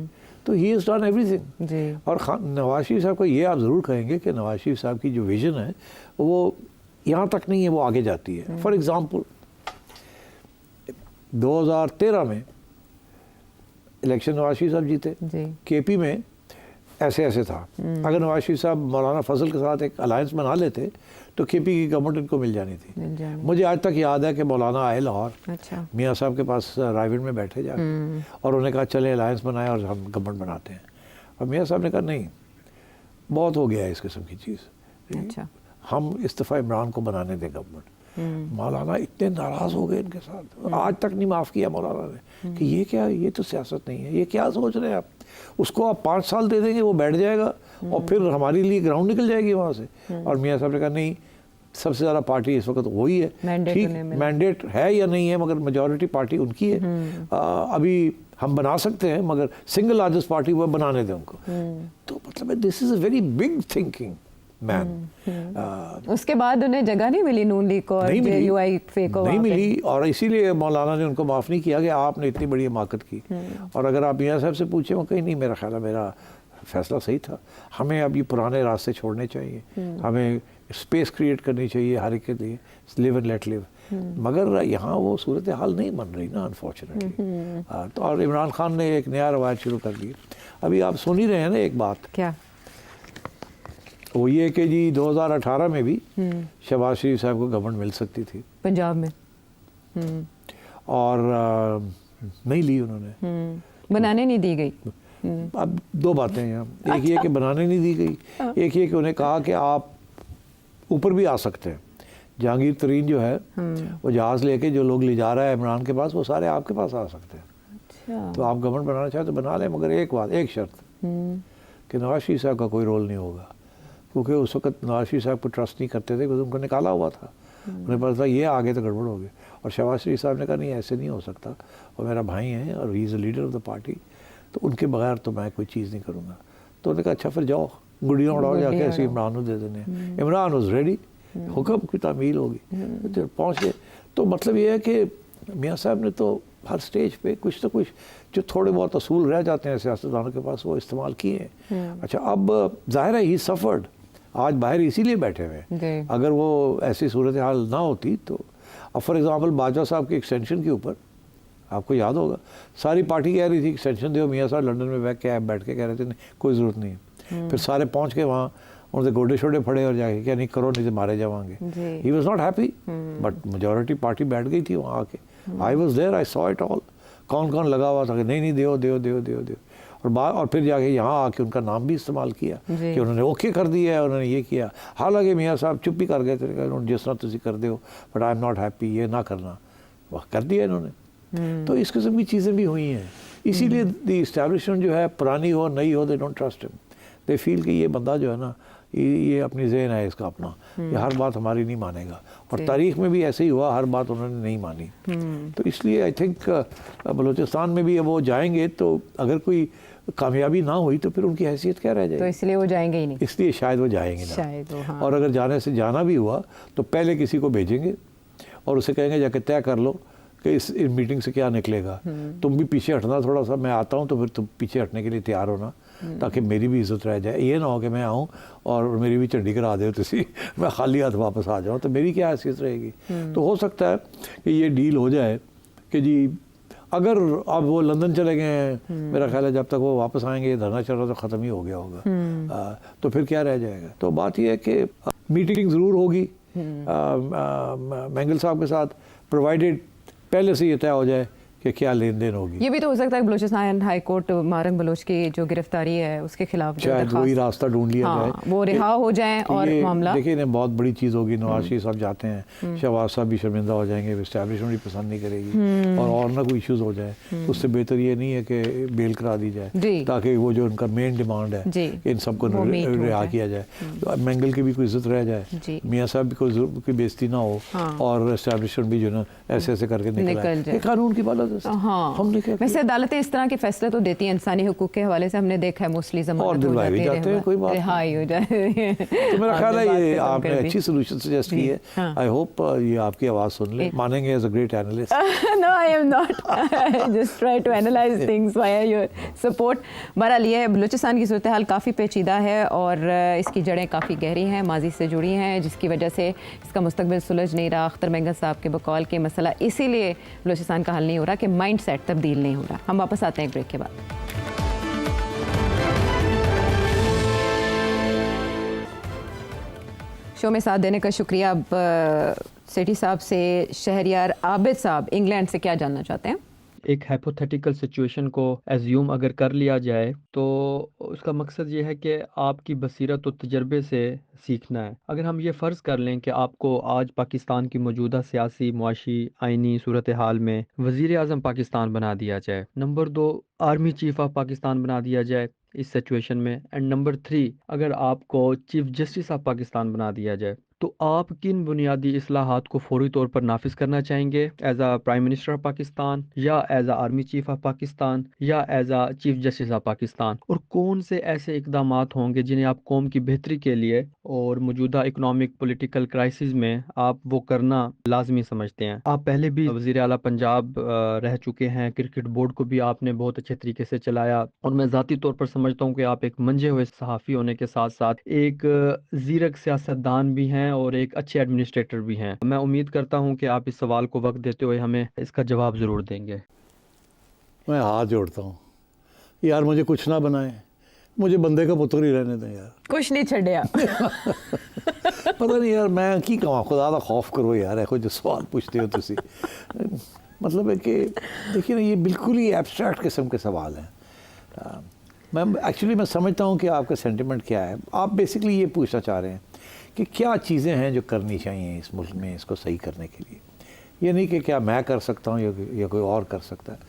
تو he has done every thing. اور نواز شریف صاحب کو یہ آپ ضرور کہیں گے کہ نواز شریف صاحب کی جو ویژن ہے وہ یہاں تک نہیں ہے, وہ آگے جاتی ہے. فار ایگزامپل 2013 میں الیکشن نواز شریف صاحب جیتے, کے پی میں ایسے تھا. اگر نواز شریف صاحب مولانا فضل کے ساتھ ایک الائنس بنا لیتے تو کے پی کی گورنمنٹ ان کو مل جانی تھی. مجھے آج تک یاد ہے کہ مولانا آئے لاہور, میاں صاحب کے پاس رائے میں بیٹھے جا کے, اور انہوں نے کہا چلے الائنس بنائے اور ہم گورنمنٹ بناتے ہیں. اور میاں صاحب نے کہا نہیں, بہت ہو گیا ہے اس قسم کی چیز, ہم استعفیٰ عمران کو بنانے دیں گورنمنٹ. مولانا اتنے ناراض ہو گئے ان کے ساتھ, آج تک نہیں معاف کیا مولانا نے کہ یہ کیا, یہ تو سیاست نہیں ہے, یہ کیا سوچ رہے ہیں آپ. اس کو آپ 5 سال دے دیں گے, وہ بیٹھ جائے گا اور پھر ہمارے لیے گراؤنڈ نکل جائے گی وہاں سے. اور میاں صاحب نے کہا نہیں, سب سے زیادہ پارٹی اس وقت وہی ہے. ٹھیک, مینڈیٹ ہے یا نہیں ہے مگر میجورٹی پارٹی ان کی ہے. ابھی ہم بنا سکتے ہیں مگر سنگل لارجسٹ پارٹی وہ بنانے دیں ان کو. تو مطلب دس از اے ویری بگ تھنکنگ مین. اس کے بعد انہیں جگہ نہیں ملی نون لیگ کو, نہیں ملی, اور اسی لیے مولانا نے ان کو معاف نہیں کیا کہ آپ نے اتنی بڑی حماقت کی. اور اگر آپ میاں صاحب سے پوچھیں وہ کہیں نہیں, میرا خیال ہے میرا فیصلہ صحیح تھا, ہمیں اب یہ پرانے راستے چھوڑنے چاہیے, ہمیں اسپیس کریٹ کرنی چاہیے ہر ایک کے لیے, لیو اینڈ لیٹ لیو. مگر یہاں وہ صورتحال نہیں بن رہی نا انفارچونیٹلی. تو اور عمران خان نے ایک نیا روایت شروع کر دی. ابھی آپ سن ہی رہے ہیں نا ایک بات, کیا وہ یہ کہ جی 2018 میں بھی شہباز شریف صاحب کو گورنمنٹ مل سکتی تھی پنجاب میں, اور نہیں لی انہوں نے, بنانے نہیں دی گئی. اب 2 باتیں ہیں, ایک یہ کہ بنانے نہیں دی گئی, ایک یہ کہ انہیں کہا کہ آپ اوپر بھی آ سکتے ہیں. جہانگیر ترین جو ہے وہ جہاز لے کے جو لوگ لے جا رہا ہے عمران کے پاس, وہ سارے آپ کے پاس آ سکتے ہیں. تو آپ گورنمنٹ بنانا چاہتے تو بنا لیں, مگر ایک بات, ایک شرط کہ نواز شریف صاحب کا کوئی رول نہیں ہوگا, کیونکہ اس وقت نواز شریف صاحب کو ٹرسٹ نہیں کرتے تھے, کیونکہ ان کو نکالا ہوا تھا. انہیں پتا تھا یہ آگے تو گڑبڑ ہو گیا. اور شہباز شریف صاحب نے کہا نہیں ایسے نہیں ہو سکتا, اور میرا بھائی ہیں اور he is a leader of the party, تو ان کے بغیر تو میں کوئی چیز نہیں کروں گا. تو انہوں نے کہا اچھا پھر جاؤ گڈیاں اڑاؤ جا کے ایسے عمران کو دے دینے. عمران واز ریڈی, حکم کی تعمیل ہوگی, پہنچ گئے. تو مطلب یہ ہے کہ میاں صاحب نے تو ہر سٹیج پہ کچھ نہ کچھ جو تھوڑے بہت اصول رہ جاتے ہیں سیاستدانوں کے پاس وہ استعمال کیے ہیں. اچھا اب ظاہر ہے ہی سفرڈ, آج باہر اسی لیے بیٹھے ہوئے ہیں. اگر وہ ایسی صورتحال نہ ہوتی تو اب فار ایگزامپل باجوہ صاحب کی ایکسٹینشن کے اوپر آپ کو یاد ہوگا ساری پارٹی کہہ رہی تھی ایکسٹینشن دیو, میاں صاحب لنڈن میں بیٹھ کے کہہ رہے تھے نہیں کوئی ضرورت نہیں ہے. پھر سارے پہنچ کے وہاں ان سے گوڈے شوڈے پھڑے اور جا کے کیا نہیں کرو نہیں تو مارے جاؤں گے. He was not happy, but majority party بیٹھ گئی تھی وہاں آ کے. I was there, I so it all. کون لگا ہوا تھا کہ نہیں دیو. اور پھر جا کے یہاں آ کے ان کا نام بھی استعمال کیا کہ انہوں نے اوکے کر دیا ہے, انہوں نے یہ کیا, حالانکہ میاں صاحب چپ ہی کر گئے تھے, جس طرح تسی کر دے ہو but I am not happy, یہ نہ کرنا, وہ کر دیا انہوں نے. تو اس قسم کی چیزیں بھی ہوئی ہیں. اسی لیے دی اسٹیبلشمنٹ جو ہے پرانی ہو نئی ہو, دے ڈونٹ ٹرسٹ ہم, دے فیل کہ یہ بندہ جو ہے نا یہ اپنی ذہن ہے اس کا اپنا, یہ ہر بات ہماری نہیں مانے گا, اور تاریخ میں بھی ایسے ہی ہوا, ہر بات انہوں نے نہیں مانی. تو اس لیے آئی تھنک بلوچستان میں بھی وہ جائیں گے تو اگر کوئی کامیابی نہ ہوئی تو پھر ان کی حیثیت کیا رہ جائے گی, تو اس لیے وہ جائیں گے ہی نہیں, اس لیے شاید وہ جائیں گے شاید. اور اگر جانا بھی ہوا تو پہلے کسی کو بھیجیں گے اور اسے کہیں گے جا کے طے کر لو کہ اس میٹنگ سے کیا نکلے گا, تم بھی پیچھے ہٹنا تھوڑا سا, میں آتا ہوں تو پھر تم پیچھے ہٹنے کے لیے تیار ہونا تاکہ میری بھی عزت رہ جائے. یہ نہ ہو کہ میں آؤں اور میری بھی چنڈی کرا دے تسی, میں خالی ہاتھ واپس آ جاؤں, تو میری کیا حیثیت رہے گی. تو ہو سکتا ہے کہ یہ ڈیل ہو جائے کہ جی اگر اب وہ لندن چلے گئے ہیں, میرا خیال ہے جب تک وہ واپس آئیں گے یہ دھرنا چل رہا تو ختم ہی ہو گیا ہوگا, تو پھر کیا رہ جائے گا. تو بات یہ ہے کہ میٹنگ ضرور ہوگی مینگل صاحب کے ساتھ, پرووائڈیڈ پہلے سے یہ طے ہو جائے کہ کیا لین دین ہوگی. یہ بھی تو ہو سکتا ہے Balochistan high court morning Baloch کی جو گرفتاری ہے اس کے خلاف شاید وہی راستہ ڈھونڈ لیا جائے, وہ رہا ہو جائیں اور معاملہ. دیکھیں انہیں بہت بڑی چیز ہوگی, نواز شریف صاحب جاتے ہیں, شہباز صاحب بھی شرمندہ ہو جائیں گے, اسٹیبلشمنٹ بھی پسند نہیں کرے گی, اور نہ کوئی ایشوز ہو جائے. اس سے بہتر یہ نہیں ہے کہ بیل کرا دی جائے تاکہ وہ جو ان کا مین ڈیمانڈ ہے کہ ان سب کو رہا کیا جائے, مینگل کی بھی کوئی عزت رہ جائے, میاں صاحب بھی کوئی بےزتی نہ ہو, اور اسٹیبلشمنٹ بھی جو نا ایسے ایسے کر کے نکل جائے. قانون کی بات ہے. ویسے عدالتیں اس طرح کے فیصلے تو دیتی ہیں انسانی حقوق کے حوالے سے, ہم نے دیکھا ہے موسٹلی ضمانت ہو جاتی ہے, رہائی ہو جائے. تو میرا خیال ہے یہ آپ نے اچھی سولوشن سجیسٹ کی ہے. آئی ہوپ یہ آپ کی آواز سن لیں, مانیں گے as a great analyst. No, I am not. I just try to analyze things via your support. بہرحال یہ بلوچستان کی صورتحال کافی پیچیدہ ہے اور اس کی جڑیں کافی گہری ہیں, ماضی سے جڑی ہیں, جس کی وجہ سے اس کا مستقبل سلجھ نہیں رہا. اختر مینگل صاحب کے بقول کے مسئلہ اسی لیے بلوچستان کا حل نہیں ہو رہا کہ مائنڈ سیٹ تبدیل نہیں ہو رہا. ہم واپس آتے ہیں ایک بریک کے بعد. شو میں ساتھ دینے کا شکریہ. اب سیٹھی صاحب سے شہریار عابد صاحب انگلینڈ سے کیا جاننا چاہتے ہیں؟ ایک ہائپوتھیٹیکل سچویشن کو ایزیوم اگر کر لیا جائے تو اس کا مقصد یہ ہے کہ آپ کی بصیرت و تجربے سے سیکھنا ہے. اگر ہم یہ فرض کر لیں کہ آپ کو آج پاکستان کی موجودہ سیاسی, معاشی, آئینی صورتحال میں وزیر اعظم پاکستان بنا دیا جائے, number 2 army chief of Pakistan بنا دیا جائے اس سچویشن میں, اینڈ نمبر 3 اگر آپ کو چیف جسٹس آف پاکستان بنا دیا جائے, تو آپ کن بنیادی اصلاحات کو فوری طور پر نافذ کرنا چاہیں گے as a prime minister of Pakistan, یا as a army chief of Pakistan, یا as a chief justice of Pakistan, اور کون سے ایسے اقدامات ہوں گے جنہیں آپ قوم کی بہتری کے لیے اور موجودہ اکنامک پولیٹیکل کرائسس میں آپ وہ کرنا لازمی سمجھتے ہیں؟ آپ پہلے بھی وزیر اعلیٰ پنجاب رہ چکے ہیں, کرکٹ بورڈ کو بھی آپ نے بہت اچھے طریقے سے چلایا, اور میں ذاتی طور پر سمجھتا ہوں کہ آپ ایک منجے ہوئے صحافی ہونے کے ساتھ ساتھ ایک زیرک سیاستدان بھی ہیں اور ایک اچھے ایڈمنسٹریٹر بھی ہیں. میں امید کرتا ہوں کہ آپ اس سوال کو وقت دیتے ہوئے ہمیں اس کا جواب ضرور دیں گے. میں ہاتھ جوڑتا ہوں یار, مجھے کچھ نہ بنائیں, مجھے بندے کا پتر ہی رہنے دیں یار, کچھ نہیں چھڑیا. پتہ نہیں یار میں کی کہاں, خدا دا خوف کرو یار, ایسے جو سوال پوچھتے ہو تسی. مطلب ہے کہ دیکھیے نا, یہ بالکل ہی ایبسٹریکٹ قسم کے سوال ہیں. میں سمجھتا ہوں کہ آپ کا سینٹیمنٹ کیا ہے. آپ بیسکلی یہ پوچھنا چاہ رہے ہیں کہ کیا چیزیں ہیں جو کرنی چاہیے اس ملک میں اس کو صحیح کرنے کے لیے. یہ نہیں کہ کیا میں کر سکتا ہوں یا کوئی اور کر سکتا ہے.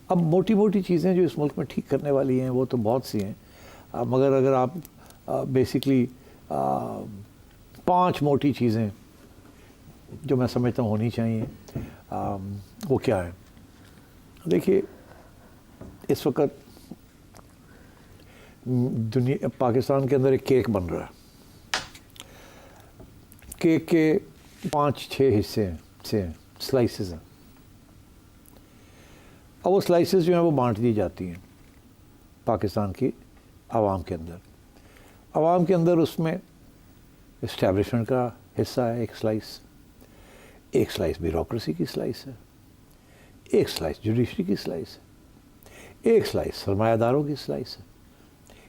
اب موٹی موٹی چیزیں جو اس ملک میں ٹھیک کرنے والی ہیں وہ تو بہت سی ہیں, مگر اگر آپ بیسکلی 5 موٹی چیزیں جو میں سمجھتا ہوں ہونی چاہیے, وہ کیا ہے؟ دیکھیے اس وقت پاکستان کے اندر ایک کیک بن رہا ہے. کیک کے 5-6 حصے ہیں, سلائسز ہیں. اب وہ سلائسز جو ہیں وہ بانٹ دی جاتی ہیں پاکستان کی عوام کے اندر. عوام کے اندر اس میں اسٹیبلشمنٹ کا حصہ ہے ایک سلائس بیوروکریسی کی سلائس ہے, ایک سلائس جوڈیشری کی سلائس ہے, ایک سلائس سرمایہ داروں کی سلائس ہے,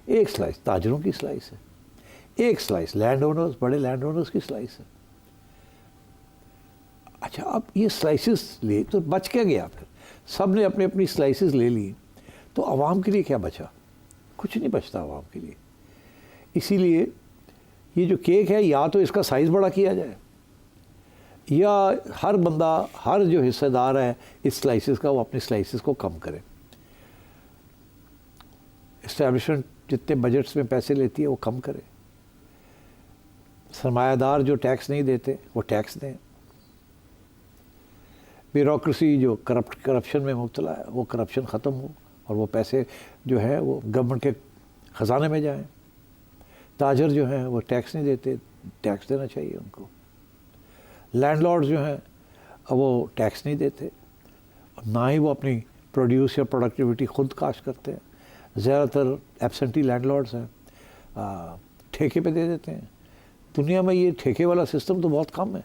ایک سلائس تاجروں کی سلائس ہے, ایک سلائس لینڈ اونرز, بڑے لینڈ اونرز کی سلائس ہے. اچھا اب یہ سلائسز لے تو بچ کیا گیا؟ پھر سب نے اپنی اپنی سلائسز لے لی تو عوام کے لیے کیا بچا؟ کچھ نہیں بچتا عوام کے لیے. اسی لیے یہ جو کیک ہے یا تو اس کا سائز بڑا کیا جائے یا ہر بندہ ہر جو حصہ دار ہے اس سلائسز کا وہ اپنی سلائسز کو کم کرے. اسٹیبلشمنٹ جتنے بجٹس میں پیسے لیتی ہے وہ کم کرے. سرمایہ دار جو ٹیکس نہیں دیتے وہ ٹیکس دیں. بیوروکریسی جو کرپشن میں مبتلا ہے وہ کرپشن ختم ہو اور وہ پیسے جو ہے وہ گورنمنٹ کے خزانے میں جائیں. تاجر جو ہیں وہ ٹیکس نہیں دیتے, ٹیکس دینا چاہیے ان کو. لینڈ لارڈ جو ہیں وہ ٹیکس نہیں دیتے, نہ ہی وہ اپنی پروڈیوس یا پروڈکٹیوٹی خود کاشت کرتے ہیں. زیادہ تر ایبسنٹی لینڈ لارڈز ہیں, ٹھیکے پہ دے دیتے ہیں. دنیا میں یہ ٹھیکے والا سسٹم تو بہت کم ہے.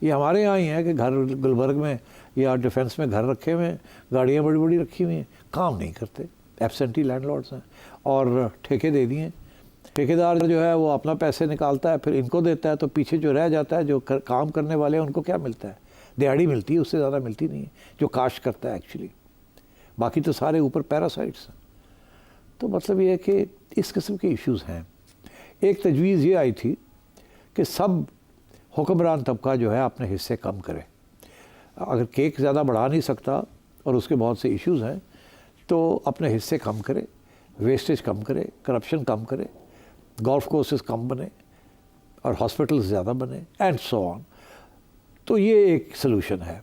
یہ ہمارے یہاں ہی ہے کہ گھر گلبرگ میں یا ڈیفینس میں گھر رکھے ہوئے ہیں, گاڑیاں بڑی بڑی رکھی ہوئی ہیں, کام نہیں کرتے. ایبسنٹی لینڈ لارڈز ہیں اور ٹھیکے دے دیے. ٹھیکیدار جو ہے وہ اپنا پیسے نکالتا ہے پھر ان کو دیتا ہے, تو پیچھے جو رہ جاتا ہے جو کام کرنے والے ہیں ان کو کیا ملتا ہے؟ دیہڑی ملتی ہے, اس سے زیادہ ملتی نہیں ہے جو کاشت کرتا ہے ایکچولی. باقی تو سارے اوپر پیراسائٹس ہیں. تو مطلب یہ ہے کہ اس قسم کے ایشوز ہیں. ایک تجویز یہ آئی تھی کہ سب حکمران طبقہ جو ہے اپنے حصے کم کرے. اگر کیک زیادہ بڑھا نہیں سکتا اور اس کے بہت سے ایشوز ہیں تو اپنے حصے کم کرے, ویسٹیج کم کرے, کرپشن کم کرے, گولف کورسز کم بنے اور ہاسپٹلز زیادہ بنے اینڈ سو آن. تو یہ ایک سلوشن ہے.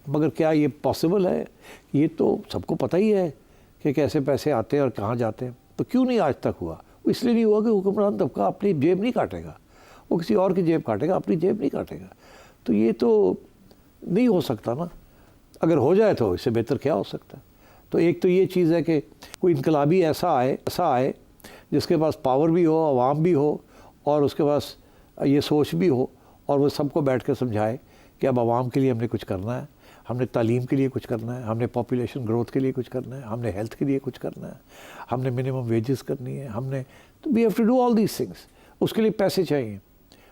مگر کیا یہ پاسبل ہے؟ یہ تو سب کو پتہ ہی ہے کہ کیسے پیسے آتے ہیں اور کہاں جاتے ہیں. تو کیوں نہیں آج تک ہوا؟ وہ اس لیے نہیں ہوا کہ حکمران طبقہ اپنی جیب نہیں کاٹے گا, وہ کسی اور کی جیب کاٹے گا, اپنی جیب نہیں کاٹے گا. تو یہ تو نہیں ہو سکتا نا. اگر ہو جائے تو اس سے بہتر کیا ہو سکتا ہے؟ تو ایک تو یہ چیز ہے کہ کوئی انقلابی ایسا آئے جس کے پاس پاور بھی ہو, عوام بھی ہو اور اس کے پاس یہ سوچ بھی ہو, اور وہ سب کو بیٹھ کے سمجھائے کہ اب عوام کے لیے ہم نے کچھ کرنا ہے, ہم نے تعلیم کے لیے کچھ کرنا ہے, ہم نے پاپولیشن گروتھ کے لیے کچھ کرنا ہے, ہم نے ہیلتھ کے لیے کچھ کرنا ہے, ہم نے منیمم ویجز کرنی ہے, ہم نے تو we have to do all these things. اس کے لیے پیسے چاہیے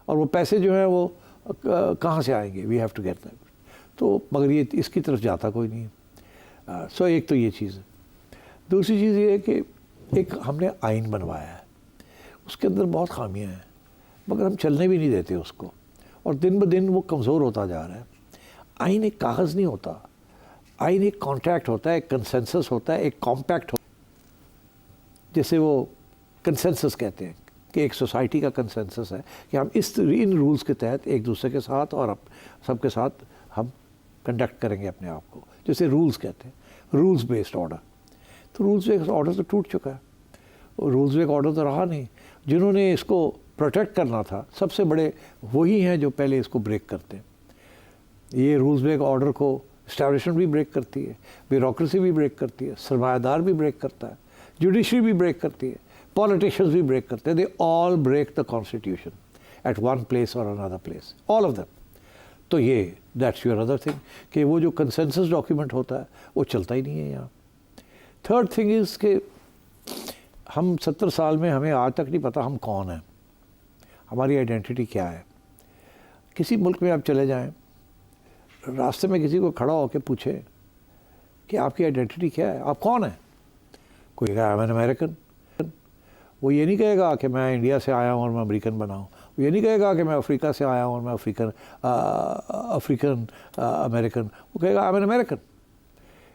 اور وہ پیسے جو ہیں وہ کہاں سے آئیں گے؟ We have to get that. تو مگر یہ اس کی طرف جاتا کوئی نہیں ہے. سو ایک تو یہ چیز ہے. دوسری چیز یہ ہے کہ ایک ہم نے آئین بنوایا ہے, اس کے اندر بہت خامیاں ہیں مگر ہم چلنے بھی نہیں دیتے اس کو, اور دن بدن وہ کمزور ہوتا جا رہا ہے. آئین ایک کاغذ نہیں ہوتا, آئین ایک کانٹریکٹ ہوتا ہے, ایک کنسنسس ہوتا ہے, ایک کمپیکٹ ہوتا ہے, جیسے وہ کنسنسس کہتے ہیں کہ ایک سوسائٹی کا کنسنسس ہے کہ ہم ان رولز کے تحت ایک دوسرے کے ساتھ اور سب کے ساتھ ہم کنڈکٹ کریں گے اپنے آپ کو, جیسے رولز کہتے ہیں, رولز بیسڈ آرڈر. تو رولز بیسڈ آرڈر تو ٹوٹ چکا ہے, رولز بیسڈ آرڈر تو رہا نہیں. جنہوں نے اس کو پروٹیکٹ کرنا تھا سب سے بڑے وہی ہیں جو پہلے اس کو بریک کرتے ہیں. یہ رولز بیسڈ آرڈر کو اسٹیبلشمنٹ بھی بریک کرتی ہے, بیوروکریسی بھی بریک کرتی ہے, سرمایہ دار بھی بریک کرتا ہے, جوڈیشری بھی بریک کرتی ہے, پولیٹیشینز بھی بریک کرتے ہیں. They all break the constitution at one place اور another place, all of them. تو یہ دیٹس یور ادر تھنگ کہ وہ جو کنسنسس ڈاکیومنٹ ہوتا ہے وہ چلتا ہی نہیں ہے یہاں. تھرڈ تھنگ از کہ ہم 70 سال میں ہمیں آج تک نہیں پتا ہم کون ہیں, ہماری آئیڈینٹی کیا ہے. کسی ملک میں آپ چلے جائیں, راستے میں کسی کو کھڑا ہو کے پوچھیں کہ آپ کی آئیڈینٹی کیا ہے, آپ کون ہیں, کوئی کہا میں امریکن. وہ یہ نہیں کہے گا کہ میں انڈیا سے آیا ہوں اور میں امریکن بنا ہوں. وہ یہ نہیں کہے گا کہ میں افریقہ سے آیا ہوں اور میں افریقن امریکن. وہ کہے گا میں امریکن.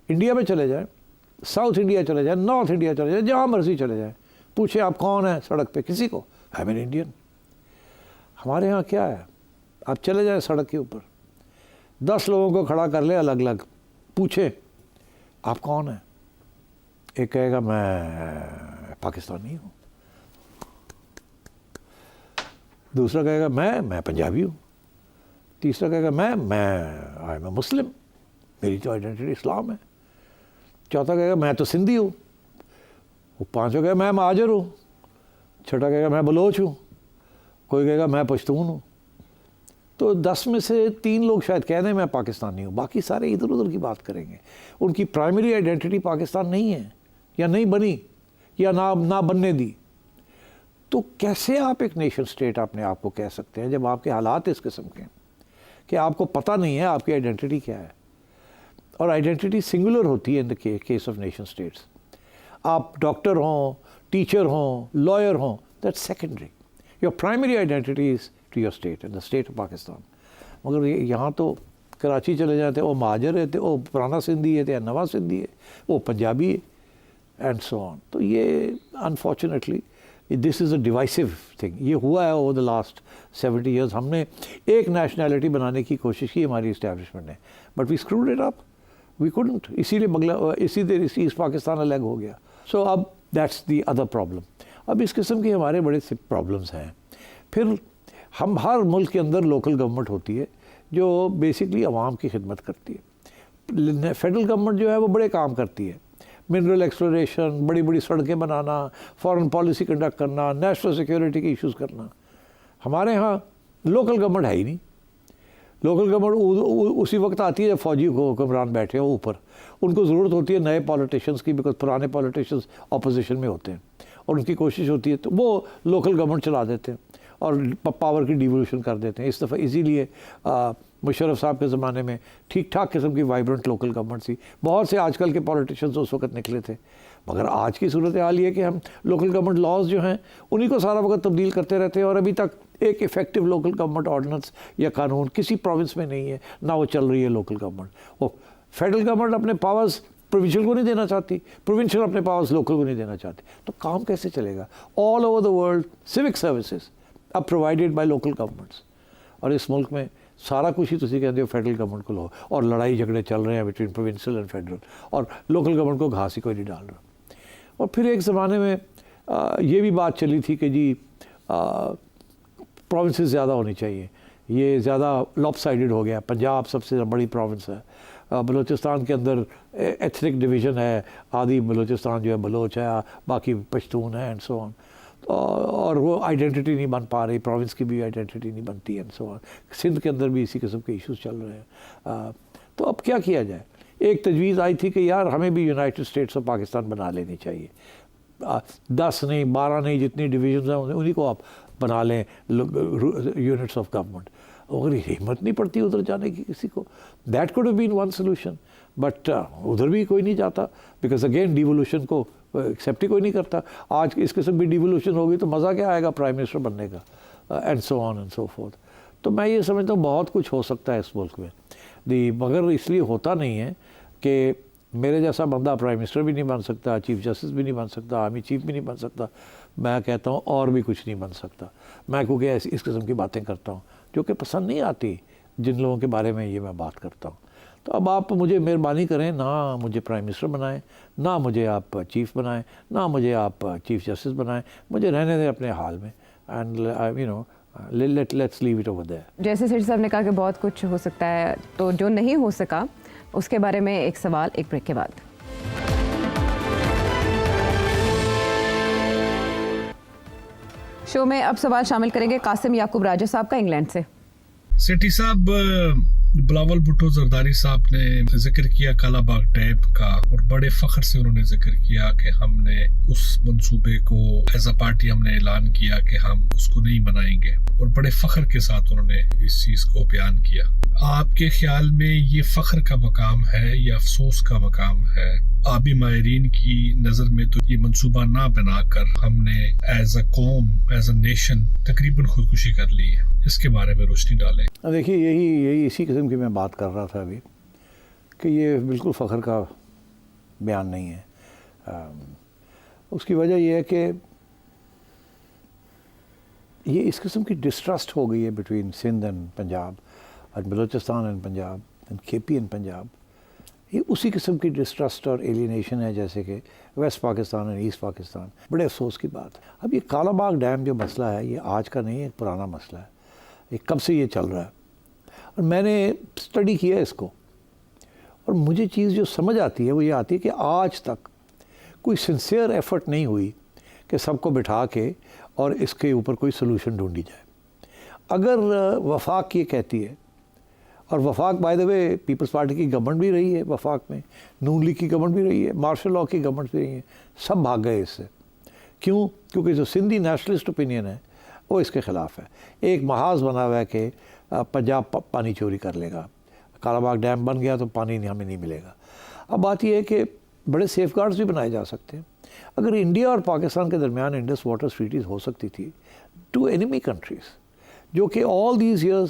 انڈیا میں چلے جائیں, ساؤتھ انڈیا چلے جائیں, نارتھ انڈیا چلے جائیں, جہاں مرضی چلے جائیں, پوچھیں آپ کون ہیں سڑک پہ کسی کو, I'm an انڈین. ہمارے ہاں کیا ہے, آپ چلے جائیں سڑک کے اوپر 10 لوگوں کو کھڑا کر لیں الگ الگ, پوچھیں آپ کون ہیں, ایک کہے گا میں پاکستانی ہوں, دوسرا کہے گا میں پنجابی ہوں, تیسرا کہے گا میں مسلم, میری تو آئیڈینٹی اسلام ہے, چوتھا کہے گا میں تو سندھی ہوں, وہ پانچواں کہے گا میں مہاجر ہوں, چھٹا کہے گا میں بلوچ ہوں, کوئی کہے گا میں پشتون ہوں. تو 10 میں سے 3 لوگ شاید کہہ دیں میں پاکستانی ہوں, باقی سارے ادھر ادھر کی بات کریں گے. ان کی پرائمری آئیڈینٹی پاکستان نہیں ہے, یا نہیں بنی, یا نہ بننے دی. تو کیسے آپ ایک نیشن سٹیٹ اپنے آپ کو کہہ سکتے ہیں جب آپ کے حالات اس قسم کے ہیں کہ آپ کو پتہ نہیں ہے آپ کی آئیڈینٹی کیا ہے. اور آئیڈینٹی سنگولر ہوتی ہے in the case of nation states. آپ ڈاکٹر ہوں, ٹیچر ہوں, لائر ہوں, that's secondary. Your primary identity is to your state and the state of Pakistan. مگر یہاں تو کراچی چلے جاتے وہ مہاجر ہے, وہ پرانا سندھی ہے, نواں سندھی ہے, وہ پنجابی ہے, اینڈ سو آن. تو یہ unfortunately this is a ڈیوائسو thing. یہ ہوا ہے اوور دا لاسٹ 70 ایئرز. ہم نے ایک نیشنلٹی بنانے کی کوشش کی ہماری اسٹیبلشمنٹ نے, but we screwed it up, we couldn't. اسی لیے اسی دیر ایسٹ پاکستان الگ ہو گیا. سو اب دیٹس دی ادر پرابلم. اب اس قسم کے ہمارے بڑے سے پرابلمس ہیں. پھر ہم ہر ملک کے اندر لوکل گورنمنٹ ہوتی ہے جو بیسکلی عوام کی خدمت کرتی ہے. فیڈرل گورنمنٹ جو ہے وہ بڑے کام کرتی ہے, منرل ایکسپلوریشن, بڑی بڑی سڑکیں بنانا, فارن پالیسی کنڈکٹ کرنا, نیشنل سیکیورٹی کے ایشوز کرنا. ہمارے ہاں لوکل گورنمنٹ ہے ہی نہیں. لوکل گورنمنٹ اسی وقت آتی ہے جب فوجی حکمران بیٹھے ہوں اوپر. ان کو ضرورت ہوتی ہے نئے پولیٹیشنز کی, بیکاز پرانے پولیٹیشنز اپوزیشن میں ہوتے ہیں, اور ان کی کوشش ہوتی ہے تو وہ لوکل گورنمنٹ چلا دیتے ہیں اور پاور کی ڈیولیوشن کر دیتے ہیں. اس دفعہ اسی لیے مشرف صاحب کے زمانے میں ٹھیک ٹھاک قسم کی وائبرنٹ لوکل گورنمنٹ تھی. بہت سے آج کل کے پولیٹیشنز اس وقت نکلے تھے. مگر آج کی صورتحال یہ کہ ہم لوکل گورنمنٹ لاز جو ہیں انہی کو سارا وقت تبدیل کرتے رہتے ہیں, اور ابھی تک ایک ایفیکٹو لوکل گورنمنٹ آرڈیننس یا قانون کسی پروونس میں نہیں ہے, نہ وہ چل رہی ہے لوکل گورنمنٹ. وہ فیڈرل گورنمنٹ اپنے پاورز پروونشل کو نہیں دینا چاہتی, پروونشل اپنے پاورز لوکل کو نہیں دینا چاہتی. تو کام کیسے چلے گا؟ آل اوور دا ورلڈ سوک services are provided by local governments. اور اس ملک میں سارا کچھ ہی تسی کہتے ہو فیڈرل گورنمنٹ کو لو, اور لڑائی جھگڑے چل رہے ہیں بٹوین پروونشل اینڈ فیڈرل, اور لوکل گورنمنٹ کو گھاس ہی کوئی نہیں ڈال رہا. اور پھر ایک زمانے میں یہ بھی بات چلی تھی کہ جی پروونسز زیادہ ہونی چاہیے, یہ زیادہ لاپ سائڈڈ ہو گیا. پنجاب سب سے بڑی پروونس ہے, بلوچستان کے اندر ایتھنک ڈویژن ہے, آدھی بلوچستان جو ہے بلوچ ہے, باقی پشتون ہے, اینڈ سو آن. اور وہ آئیڈینٹی نہیں بن پا رہی, پروونس کی بھی آئیڈینٹی نہیں بنتی, اینڈ سو آن. سندھ کے اندر بھی اسی قسم کے ایشوز چل رہے ہیں. تو اب کیا کیا جائے؟ ایک تجویز آئی تھی کہ یار ہمیں بھی یونائٹڈ اسٹیٹس آف پاکستان بنا لینی چاہیے. 10 نہیں 12 نہیں جتنی ڈویژنز ہیں انہیں کو آپ بنا لیں یونٹس آف گورنمنٹ. اگر ہمت نہیں پڑتی ادھر جانے کی کسی کو, that could have been one solution. But ادھر بھی کوئی نہیں جاتا, بیکاز اگین ڈیوولوشن کو ایکسیپٹ ہی کوئی نہیں کرتا. آج اس قسم کی ڈیوولوشن ہوگی تو مزہ کیا آئے گا پرائم منسٹر بننے کا, and so on and so fourth. تو میں یہ سمجھتا ہوں بہت کچھ ہو سکتا ہے اس ملک میں, مگر اس لیے ہوتا نہیں ہے کہ میرے جیسا بندہ پرائم منسٹر بھی نہیں بن سکتا, چیف جسٹس بھی نہیں بن سکتا, آرمی چیف بھی نہیں بن سکتا. میں کہتا ہوں اور بھی کچھ نہیں بن سکتا. میں کیونکہ اس قسم کی باتیں کرتا ہوں جو کہ پسند نہیں آتی جن لوگوں کے بارے میں یہ میں بات کرتا ہوں. تو اب آپ مجھے مہربانی کریں, نہ مجھے پرائم منسٹر بنائیں, نہ مجھے آپ چیف بنائیں, نہ مجھے آپ چیف جسٹس بنائیں. مجھے رہنے دیں اپنے حال میں, and you know let's leave it over there. جیسے سیٹھی صاحب نے کہا کہ بہت کچھ ہو سکتا ہے, تو جو نہیں ہو سکا اس کے بارے میں ایک سوال ایک بریک کے بعد. شو میں اب سوال شامل کریں گے قاسم یعقوب راجہ صاحب کا انگلینڈ سے. سیٹھی صاحب, بلاول بھٹو زرداری صاحب نے ذکر کیا کالا باغ ڈیم کا, اور بڑے فخر سے انہوں نے ذکر کیا کہ ہم نے اس منصوبے کو ایز اے پارٹی ہم نے اعلان کیا کہ ہم اس کو نہیں بنائیں گے, اور بڑے فخر کے ساتھ انہوں نے اس چیز کو بیان کیا. آپ کے خیال میں یہ فخر کا مقام ہے یا افسوس کا مقام ہے؟ آبی ماہرین کی نظر میں تو یہ منصوبہ نہ بنا کر ہم نے ایز اے قوم, ایز اے نیشن تقریباً خودکشی کر لی ہے. اس کے بارے میں روشنی ڈالیں. دیکھیے یہی اسی قسم کی میں بات کر رہا تھا ابھی کہ یہ بالکل فخر کا بیان نہیں ہے. اس کی وجہ یہ ہے کہ یہ اس قسم کی ڈسٹرسٹ ہو گئی ہے between Sindh and Punjab, and Balochistan and Punjab, and کے پی اینڈ پنجاب. یہ اسی قسم کی ڈسٹرسٹ اور ایلینیشن ہے جیسے کہ west Pakistan and east Pakistan. بڑے افسوس کی بات. اب یہ کالا باغ ڈیم جو مسئلہ ہے یہ آج کا نہیں ہے, ایک پرانا مسئلہ ہے. یہ کب سے یہ چل رہا ہے, اور میں نے اسٹڈی کیا اس کو, اور مجھے چیز جو سمجھ آتی ہے وہ یہ آتی ہے کہ آج تک کوئی سنسیئر ایفرٹ نہیں ہوئی کہ سب کو بٹھا کے اور اس کے اوپر کوئی سلوشن ڈھونڈی جائے. اگر وفاق یہ کہتی ہے, اور وفاق by the way Peoples Party کی گورنمنٹ بھی رہی ہے, وفاق میں نون لیگ کی گورنمنٹ بھی رہی ہے, مارشل لاء کی گورنمنٹ بھی رہی ہے, سب بھاگ گئے اس سے. کیوں؟ کیونکہ جو سندھی نیشنلسٹ اوپینین ہے وہ اس کے خلاف ہے. ایک محاذ بنا ہوا ہے کہ پنجاب پانی چوری کر لے گا, کالا باغ ڈیم بن گیا تو پانی ہمیں نہیں ملے گا. اب بات یہ ہے کہ بڑے سیف گارڈز بھی بنائے جا سکتے ہیں. اگر انڈیا اور پاکستان کے درمیان انڈس واٹر ٹریٹیز ہو سکتی تھی ٹو انیمی کنٹریز، جو کہ all these years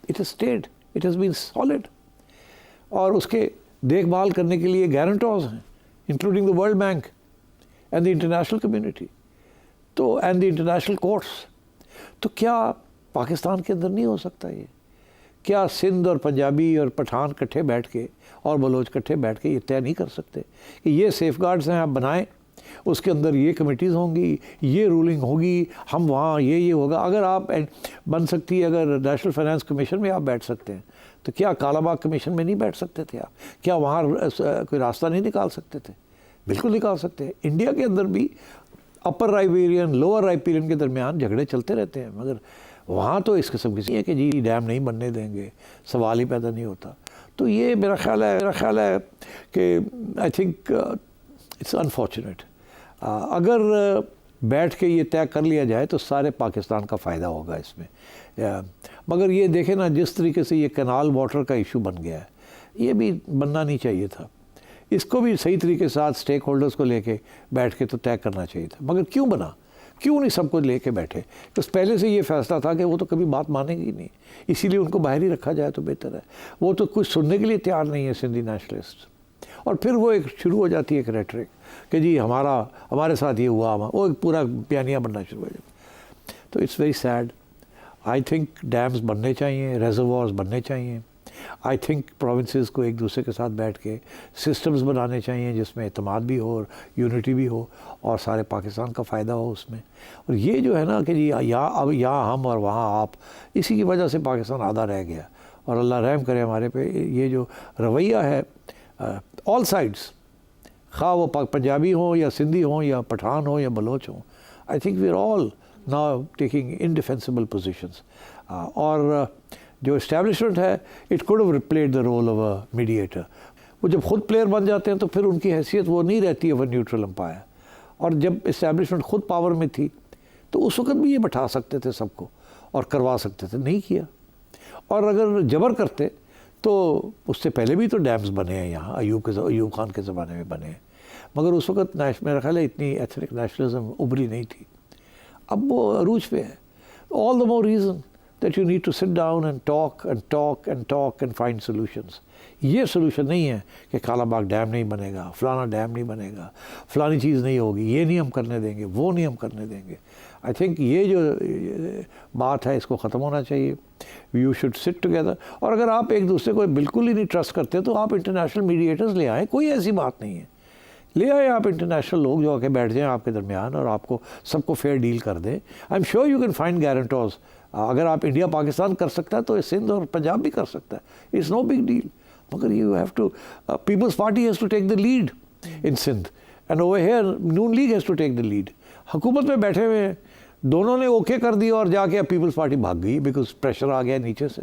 it has stayed, it has been solid, اور اس کے دیکھ بھال کرنے کے لیے گارنٹرز ہیں including the world bank and the international community تو اینڈ دی انٹرنیشنل کورٹس، تو کیا پاکستان کے اندر نہیں ہو سکتا یہ؟ کیا سندھ اور پنجابی اور پٹھان کٹھے بیٹھ کے اور بلوچ کٹھے بیٹھ کے یہ طے نہیں کر سکتے کہ یہ سیف گارڈز ہیں آپ بنائیں، اس کے اندر یہ کمیٹیز ہوں گی، یہ رولنگ ہوگی، ہم وہاں یہ ہوگا؟ اگر آپ بن سکتی ہے، اگر نیشنل فائنانس کمیشن میں آپ بیٹھ سکتے ہیں تو کیا کالا باغ کمیشن میں نہیں بیٹھ سکتے تھے آپ؟ کیا وہاں کوئی راستہ نہیں نکال سکتے تھے؟ بالکل نکال سکتے ہیں۔ انڈیا کے اندر بھی اپر رائبیرین لوور رائبیرین کے درمیان جھگڑے چلتے رہتے ہیں، مگر وہاں تو اس قسم کی ہے کہ جی ڈیم نہیں بننے دیں گے، سوال ہی پیدا نہیں ہوتا۔ تو یہ میرا خیال ہے کہ آئی تھنک اٹس انفارچونیٹ۔ اگر بیٹھ کے یہ طے کر لیا جائے تو سارے پاکستان کا فائدہ ہوگا اس میں، مگر یہ دیکھیں نا جس طریقے سے یہ کینال واٹر کا ایشو بن گیا ہے، یہ بھی بننا نہیں چاہیے تھا، اس کو بھی صحیح طریقے سے ساتھ اسٹیک ہولڈرز کو لے کے بیٹھ کے تو طے کرنا چاہیے تھا، مگر کیوں بنا؟ کیوں نہیں سب کو لے کے بیٹھے؟ بس پہلے سے یہ فیصلہ تھا کہ وہ تو کبھی بات مانیں گی نہیں، اسی لیے ان کو باہر ہی رکھا جائے تو بہتر ہے۔ وہ تو کچھ سننے کے لیے تیار نہیں ہے سندھی نیشنلسٹ، اور پھر وہ ایک شروع ہو جاتی ہے ایک ریٹرک کہ جی ہمارے ساتھ یہ ہوا، وہ ایک پورا بیانیہ بننا شروع ہو جاتا۔ تو it's very sad. I think dams بننے چاہیے، ریزروارز بننے چاہیے۔ آئی تھنک پروونسز کو ایک دوسرے کے ساتھ بیٹھ کے سسٹمز بنانے چاہیے جس میں اعتماد بھی ہو اور یونٹی بھی ہو اور سارے پاکستان کا فائدہ ہو اس میں۔ اور یہ جو ہے نا کہ جی یہاں ہم اور وہاں آپ، اسی کی وجہ سے پاکستان آدھا رہ گیا، اور اللہ رحم کرے ہمارے پہ۔ یہ جو رویہ ہے آل سائڈس، خواہ وہ پنجابی ہوں یا سندھی ہوں یا پٹھان ہوں یا بلوچ ہوں، I think we are all now taking indefensible positions. اور جو اسٹیبلشمنٹ ہے it could have replayed the role of a mediator. وہ جب خود پلیئر بن جاتے ہیں تو پھر ان کی حیثیت وہ نہیں رہتی ہے وہ نیوٹرل امپائر، اور جب اسٹیبلشمنٹ خود پاور میں تھی تو اس وقت بھی یہ بٹھا سکتے تھے سب کو اور کروا سکتے تھے، نہیں کیا۔ اور اگر جبر کرتے تو اس سے پہلے بھی تو ڈیمز بنے ہیں یہاں، ایوب خان کے زمانے میں بنے ہیں، مگر اس وقت میرا خیال ہے اتنی ایتھنک نیشنلزم ابھری نہیں تھی۔ اب وہ عروج پہ ہے۔ آل دا مور reason that you need to sit down and talk and talk and talk and find solutions۔ یہ سولوشن نہیں ہے کہ کالا باغ ڈیم نہیں بنے گا، فلانا ڈیم نہیں بنے گا، فلانی چیز نہیں ہوگی، یہ نہیں ہم کرنے دیں گے، وہ نہیں ہم کرنے دیں گے۔ آئی تھنک یہ جو بات ہے اس کو ختم ہونا چاہیے۔ You should sit together. اور اگر آپ ایک دوسرے کو بالکل ہی نہیں ٹرسٹ کرتے تو آپ انٹرنیشنل میڈیٹرز لے آئیں، کوئی ایسی بات نہیں ہے، لے آئے آپ انٹرنیشنل لوگ جو آ کے بیٹھ جائیں آپ کے درمیان اور آپ کو سب کو فیئر ڈیل کر دیں۔ I am sure you can find guarantors. اگر آپ انڈیا پاکستان کر سکتا ہے تو سندھ اور پنجاب بھی کر سکتا ہے، اٹس نو بگ ڈیل، مگر you have to Peoples Party has to take the lead in Sindh and over here Noon League has to take the lead. حکومت میں بیٹھے ہوئے ہیں، دونوں نے اوکے کر دیا اور جا کے اب پیپلز پارٹی بھاگ گئی بیکاز پریشر آ گیا نیچے سے۔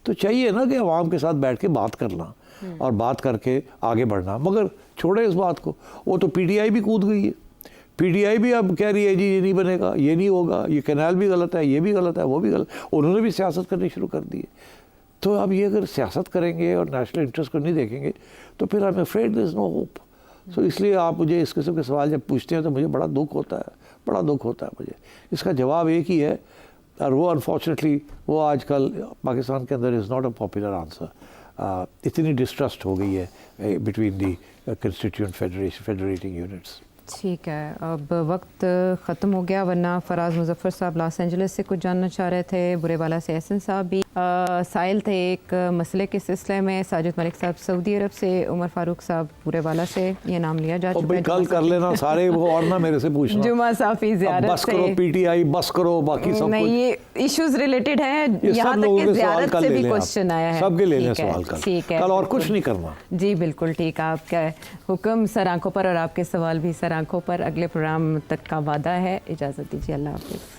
تو چاہیے نا کہ عوام کے ساتھ بیٹھ کے بات کرنا اور بات کر کے آگے بڑھنا، مگر چھوڑے اس بات کو۔ وہ تو پی ٹی آئی بھی کود گئی ہے، پی ٹی آئی بھی اب کہہ رہی ہے جی یہ نہیں بنے گا، یہ نہیں ہوگا، یہ کینال بھی غلط ہے، یہ بھی غلط ہے، وہ بھی غلط، انہوں نے بھی سیاست کرنی شروع کر دی ہے۔ تو اب یہ اگر سیاست کریں گے اور نیشنل انٹرسٹ کو نہیں دیکھیں گے تو پھر I am afraid there is no hope. So اس لیے آپ مجھے اس قسم کے سوال جب پوچھتے ہیں تو مجھے بڑا دکھ ہوتا ہے مجھے۔ اس کا جواب ایک ہی ہے، اور وہ انفارچونیٹلی وہ آج کل پاکستان کے اندر is not a popular answer. اتنی ڈسٹرسٹ ہو گئی ہے between the constituent federating units. ٹھیک ہے، اب وقت ختم ہو گیا، ورنہ فراز مظفر صاحب لاس اینجلس سے کچھ جاننا چاہ رہے تھے، برے والا سے احسن صاحب بھی سائل تھے ایک مسئلے کے سلسلے میں، ساجد ملک صاحب سعودی عرب سے، عمر فاروق صاحب برے والا سے، یہ نام لیا جا چکا ہے۔ کل کر لینا سارے وہ، اور نہ میرے سے پوچھنا۔ جمعہ صافی زیارت بس کرو، پی ٹی آئی بس کرو، باقی سب نہیں، یہ ایشوز ریلیٹڈ ہیں، یہاں تک کہ زیارت سے بھی کوشچن آیا ہے، سب کے لے لیں سوال ٹھیک ہے، کل اور کچھ نہیں کرنا۔ جی بالکل ٹھیک ہے، آپ کا حکم سر آنکھوں پر اور آپ کے سوال بھی سر آنکھوں پر۔ اگلے پروگرام تک کا وعدہ ہے، اجازت دیجیے، اللہ حافظ۔